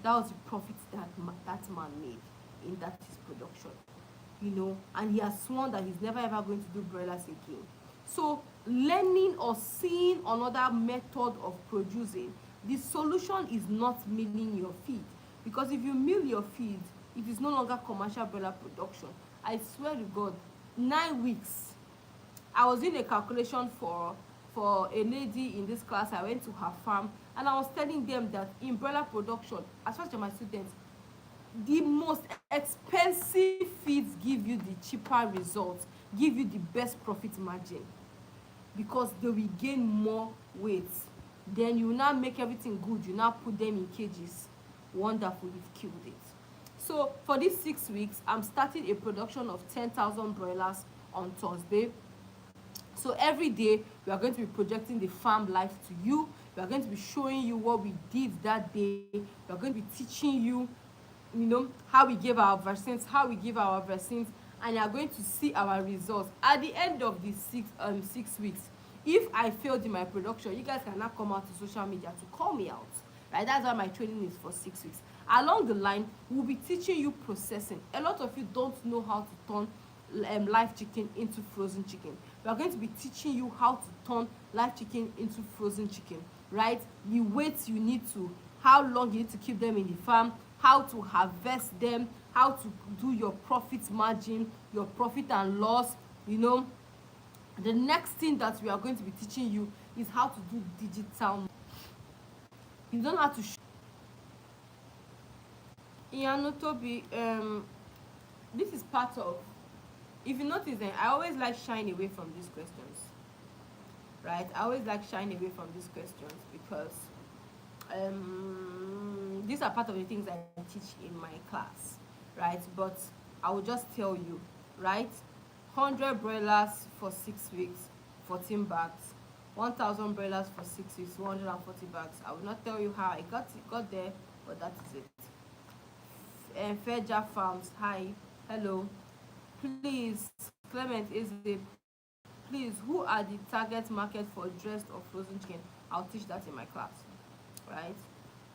That was the profit that man made in that his production, and he has sworn that he's never ever going to do broilers again. So learning or seeing another method of producing, the solution is not milling your feed, because if you mill your feed, it is no longer commercial broiler production. I swear to God, 9 weeks. I was doing a calculation for a lady in this class. I went to her farm and I was telling them that in broiler production, as far as my students, the most expensive feeds give you the cheaper results, give you the best profit margin, because they will gain more weight. Then you now make everything good, you now put them in cages. Wonderful, you've killed it. So for these 6 weeks, I'm starting a production of 10,000 broilers on Thursday. So every day we are going to be projecting the farm life to you. We are going to be showing you what we did that day. We are going to be teaching you, how we gave our vaccines, and you are going to see our results at the end of the 6 weeks. If I failed in my production, you guys can now come out to social media to call me out, right? That's why my training is for 6 weeks. Along the line, we'll be teaching you processing. A lot of you don't know how to turn live chicken into frozen chicken. We are going to be teaching you how to turn live chicken into frozen chicken, right? The weights you need to, how long you need to keep them in the farm, how to harvest them, how to do your profit margin, your profit and loss. The next thing that we are going to be teaching you is how to do digital. You don't have to this is part of, if you notice, then I always like shying away from these questions, right? I always like shying away from these questions because these are part of the things I teach in my class, right? But I will just tell you, right? 100 broilers for 6 weeks, 14 bags. 1,000 broilers for 6 weeks, 140 bags. I will not tell you how I got there, but that is it. Fairja Farms, hi, hello. Please, Clement, please, who are the target market for dressed or frozen chicken? I'll teach that in my class, right?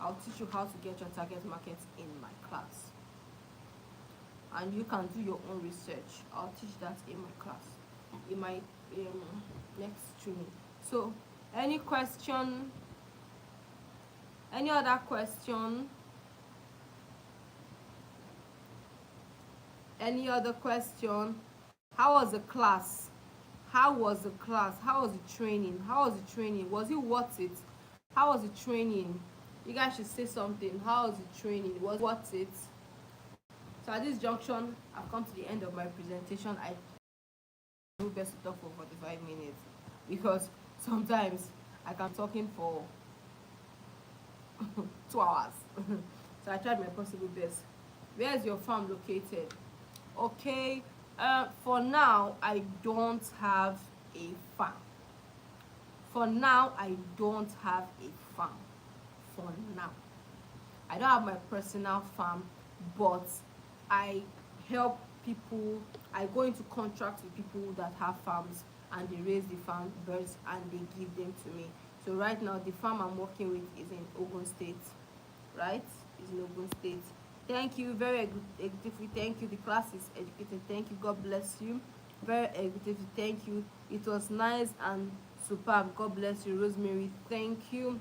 I'll teach you how to get your target market in my class, and you can do your own research. I'll teach that in my class, in my next training. So any question, any other question, any other question? How was the class? How was the class? How was the training? How was the training? Was it worth it? How was the training? You guys should say something. How was the training? Was it worth it? So at this junction, I've come to the end of my presentation. I do best to talk for 45 minutes because sometimes I can talking for 2 hours. So I tried my possible best. Where is your farm located? Okay, for now I don't have a farm. For now I don't have a farm. For now I don't have my personal farm, but I help people. I go into contracts with people that have farms, and they raise the farm birds and they give them to me. So right now the farm I'm working with is in Ogun State, right? It's in Ogun State. Thank you, very educative. Thank you. The class is educated. Thank you. God bless you. Very educative. Thank you. It was nice and superb. God bless you, Rosemary. Thank you.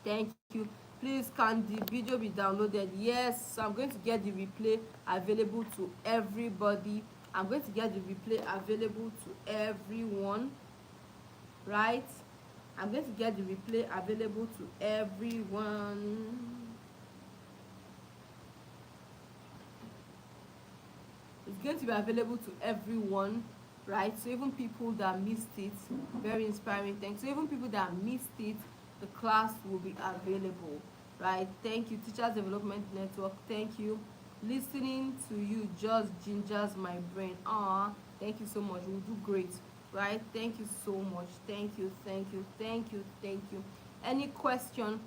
Thank you. Please, can the video be downloaded? Yes. So I'm going to get the replay available to everybody. I'm going to get the replay available to everyone, right? I'm going to get the replay available to everyone. It's going to be available to everyone, right? So even people that missed it, very inspiring. Thanks. So even people that missed it, the class will be available, right? Thank you, Teachers Development Network. Thank you. Listening to you just gingers my brain. Thank you so much. We'll do great, right? Thank you so much. Thank you. Any question?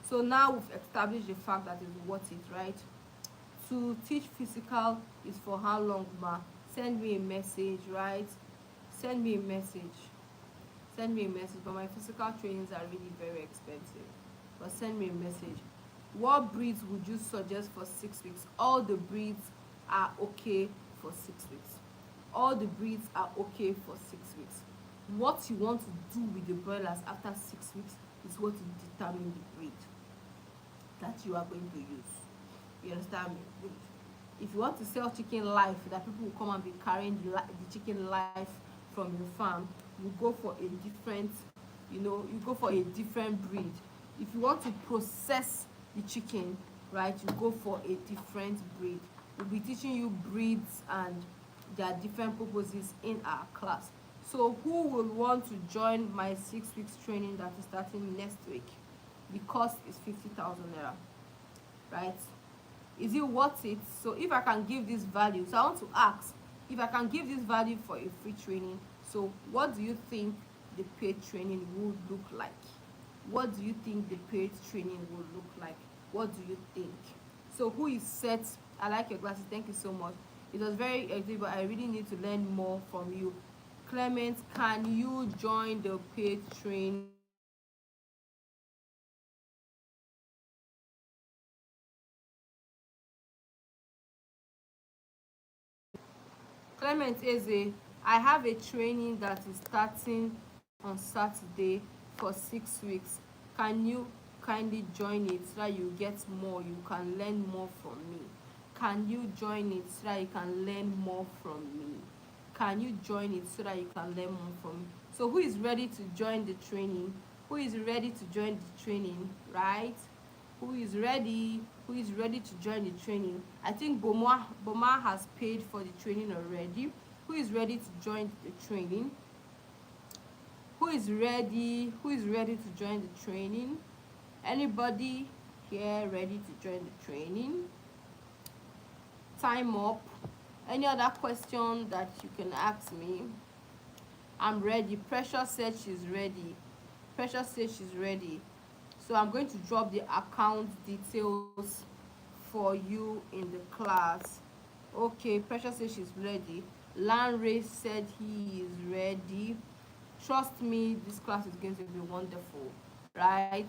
So now we've established the fact that it's worth it, right? To teach physical is for how long, ma? Send me a message, right? Send me a message. But my physical trainings are really very expensive. But send me a message. What breeds would you suggest for 6 weeks? All the breeds are okay for 6 weeks. all the breeds are okay for 6 weeks. What you want to do with the broilers after 6 weeks is what will determine the breed that you are going to use. You understand me? Good. If you want to sell chicken life, that people will come and be carrying the chicken life from your farm, you go for a different, you go for a different breed. If you want to process the chicken, right, you go for a different breed. We'll be teaching you breeds and their different purposes in our class. So who will want to join my 6 weeks training that is starting next week? The cost is 50,000 naira, right? Is it worth it? So if I can give this value, so I want to ask, if I can give this value for a free training, so what do you think the paid training would look like? What do you think the paid training will look like? What do you think? So who is set? I like your glasses, thank you so much. It was very active, but I really need to learn more from you. Clement, can you join the paid training? Clement Eze, I have a training that is starting on Saturday for 6 weeks. Can you kindly join it so that you get more, you can learn more from me? Can you join it so that you can learn more from me? Can you join it so that you can learn more from me? So who is ready to join the training? Who is ready to join the training, right? Who is ready? Who is ready to join the training? I think Boma has paid for the training already. Who is ready to join the training? Who is ready? Who is ready to join the training? Anybody here ready to join the training? Time up. Any other question that you can ask me? I'm ready. Precious said she's ready. Precious said she's ready. So I'm going to drop the account details for you in the class. Okay, Precious says she's ready. Lanray said he is ready. Trust me, this class is going to be wonderful, right?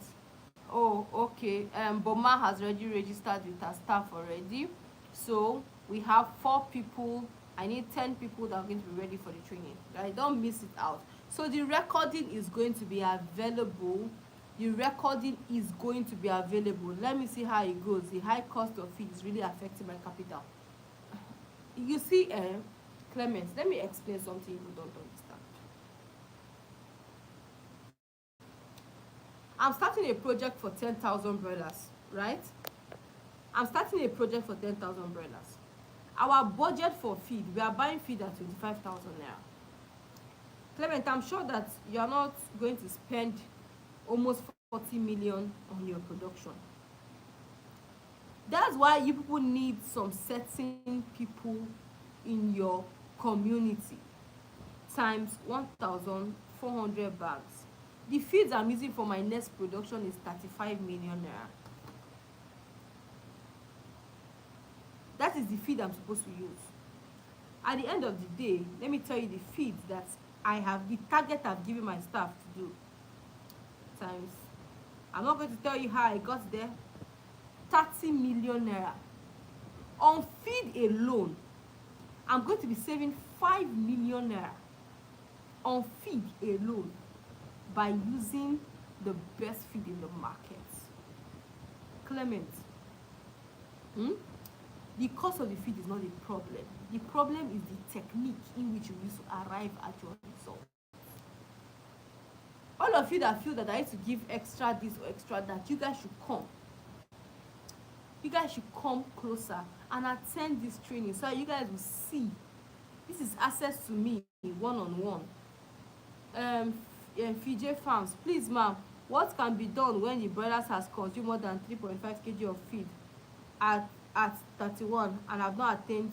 Oh, okay. Boma has already registered with her staff already. So we have 4 people. I need 10 people that are going to be ready for the training. Right? Don't miss it out. So the recording is going to be available. The recording is going to be available. Let me see how it goes. The high cost of it is really affecting my capital. You see, Clemens, let me explain something you don't understand. I'm starting a project for 10,000 broilers, right? I'm starting a project for 10,000 broilers. Our budget for feed, we are buying feed at 25,000 naira. Clement, I'm sure that you are not going to spend almost 40 million on your production. That's why you people need some certain people in your community times 1,400 bags. The feeds I'm using for my next production is 35 million naira. That is the feed I'm supposed to use. At the end of the day, let me tell you the feed that I have, the target I've given my staff to do times, I'm not going to tell you how I got there, 30 million naira. On feed alone, I'm going to be saving 5 million naira on feed alone by using the best feed in the market. Clement, the cost of the feed is not the problem. The problem is the technique in which you use to arrive at your result. All of you that feel that I need to give extra this or extra that, you guys should come. You guys should come closer and attend this training so that you guys will see. This is access to me one-on-one. FJ Farms, please ma'am, what can be done when the broilers has consumed more than 3.5 kg of feed at 31 and have not attained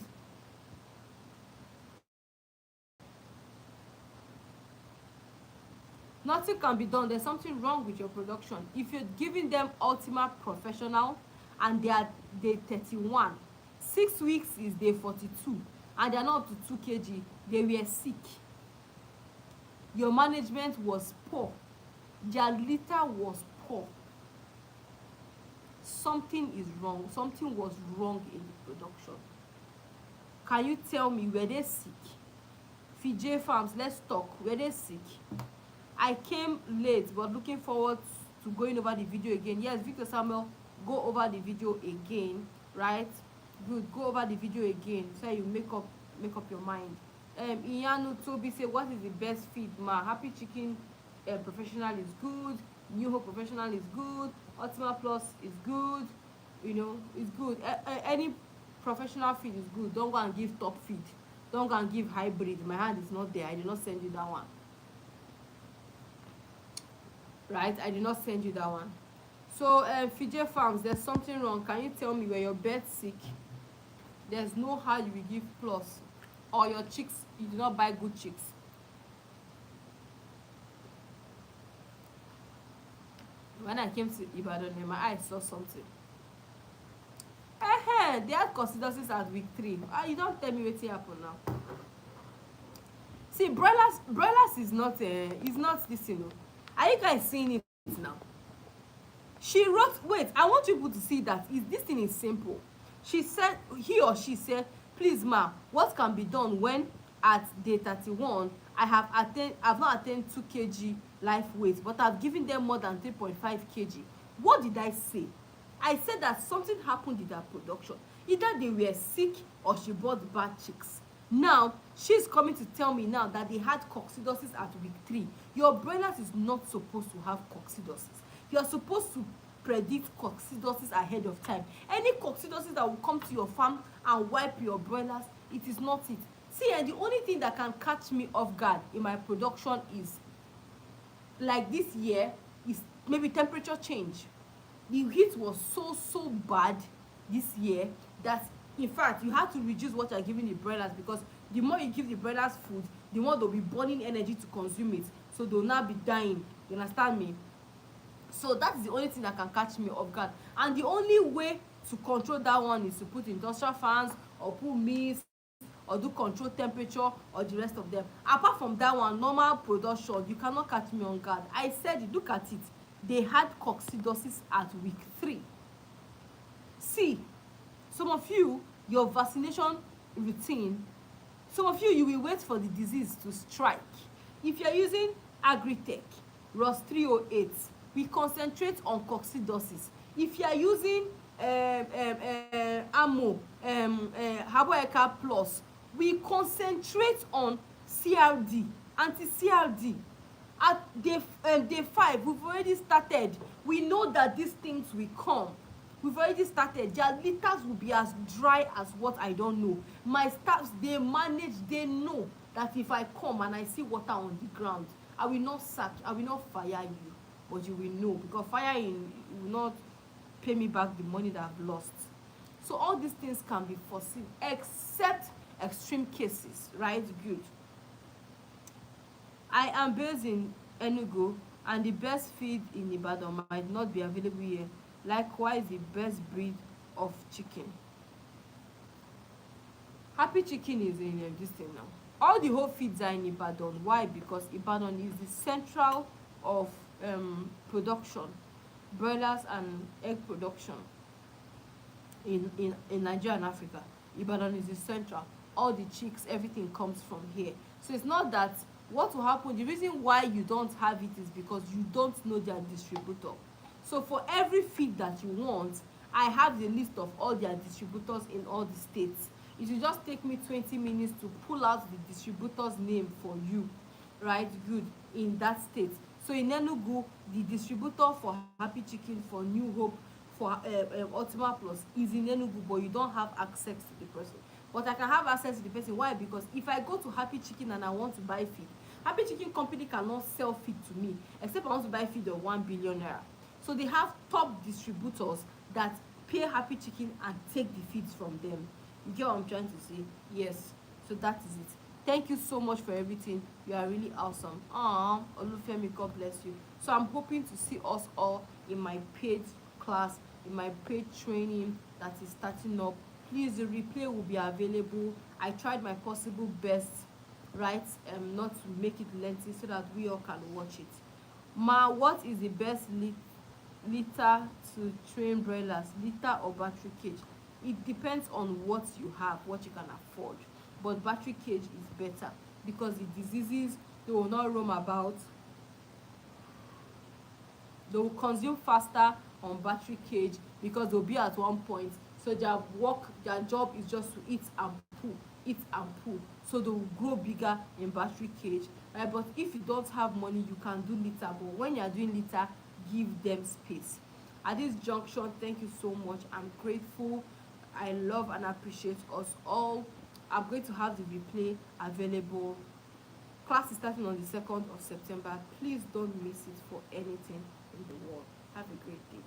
nothing can be done? There's something wrong with your production. If you're giving them ultimate professional and they are day 31, 6 weeks is day 42 and they're not up to 2 kg, they were sick. Your management was poor. Their litter was poor. Something is wrong. Something was wrong in the production. Can you tell me, were they sick? Fiji Farms, let's talk. Were they sick? I came late, but looking forward to going over the video again. Yes, Victor Samuel, go over the video again, right? Good, go over the video again so you make up your mind. Iyanu Toby say, what is the best feed, ma? Happy Chicken Professional is good, New Hope Professional is good, Ultima Plus is good, you know, it's good. Any professional feed is good. Don't go and give top feed, don't go and give hybrid. My hand is not there, I did not send you that one, right? I did not send you that one. So Fiji Farms, there's something wrong. Can you tell me where your bird sick? There's no how you will give plus, or your chicks, you do not buy good chicks. When I came to Ibadan, in my eyes saw something. They had coccidiosis at week 3. You don't tell me what's happen now. See, broilers is not this, you know. Are you guys seeing it now? She wrote, wait, I want you people to see that this thing is simple. She said, he or she said, please ma, what can be done when at day 31 I've not attained 2 kg life weight, but I've given them more than 3.5 kg. What did I say? I said that something happened in their production. Either they were sick or she bought bad chicks. Now she's coming to tell me now that they had coccidiosis at week 3. Your broilers is not supposed to have coccidiosis. You're supposed to predict coccidiosis ahead of time. Any coccidiosis that will come to your farm and wipe your broilers, it is not it. See, and the only thing that can catch me off guard in my production is, like this year, is maybe temperature change. The heat was so bad this year that in fact you have to reduce what you're giving the broilers, because the more you give the broilers food, the more they'll be burning energy to consume it, so they'll not be dying. You understand me? So that's the only thing that can catch me off guard, and the only way to control that one is to put industrial fans or put mist or do control temperature or the rest of them. Apart from that one, normal production, you cannot catch me on guard. I said it, look at it. They had coccidiosis at week 3. See, some of you, your vaccination routine, some of you will wait for the disease to strike. If you're using Agritech, Ross 308, we concentrate on coccidiosis. If you are using Ammo, Haboeka Plus, we concentrate on CRD, anti-CRD. At day 5, we've already started. We know that these things will come. We've already started. Their litters will be as dry as what I don't know. My staffs, they manage, they know that if I come and I see water on the ground, I will not fire you, but you will know, because firing will not pay me back the money that I've lost. So all these things can be foreseen, except extreme cases, right? Good. I am based in Enugu, and the best feed in Ibadan might not be available here. Likewise, the best breed of chicken. Happy Chicken is in this thing now. All the whole feeds are in Ibadan. Why? Because Ibadan is the central of production, broilers and egg production in Nigeria and Africa. Ibadan is the central. All the chicks, everything comes from here. So it's not that what will happen. The reason why you don't have it is because you don't know their distributor. So for every feed that you want, I have the list of all their distributors in all the states. It will just take me 20 minutes to pull out the distributor's name for you, right? Good, in that state. So in Enugu, the distributor for Happy Chicken, for New Hope, for Ultima Plus is in Enugu, but you don't have access to the person. But I can have access to the person. Why? Because if I go to Happy Chicken and I want to buy feed, Happy Chicken company cannot sell feed to me except I want to buy feed of 1 billion naira. So they have top distributors that pay Happy Chicken and take the feeds from them. You get what I'm trying to say? Yes. So that is it. Thank you so much for everything. You are really awesome. Olufemi, God bless you. So I'm hoping to see us all in my paid class, in my paid training that is starting up. Please, the replay will be available. I tried my possible best, right? Not to make it lengthy so that we all can watch it. Ma, what is the best litter to train broilers? Litter or battery cage? It depends on what you have, what you can afford. But battery cage is better. because the diseases, they will not roam about. They will consume faster on battery cage because they'll be at one point. So their job is just to eat and poo, eat and poo. So they will grow bigger in battery cage. Right? But if you don't have money, you can do litter. But when you are doing litter, give them space. At this junction, thank you so much. I'm grateful. I love and appreciate us all. I'm going to have the replay available. Class is starting on the 2nd of September. Please don't miss it for anything in the world. Have a great day.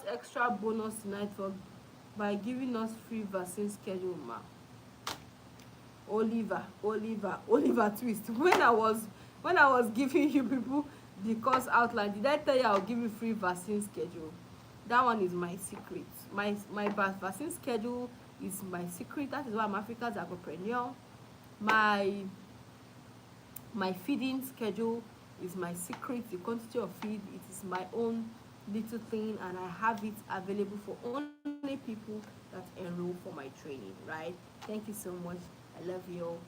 Extra bonus tonight for by giving us free vaccine schedule, ma. Oliver twist. When I was giving you people the course outline, did I tell you I'll give you free vaccine schedule? That one is my secret. My vaccine schedule is my secret. That is why I'm Africasagropreneur. My feeding schedule is my secret. The quantity of feed, it is my own little thing, and I have it available for only people that enroll for my training, right? Thank you so much. I love you all.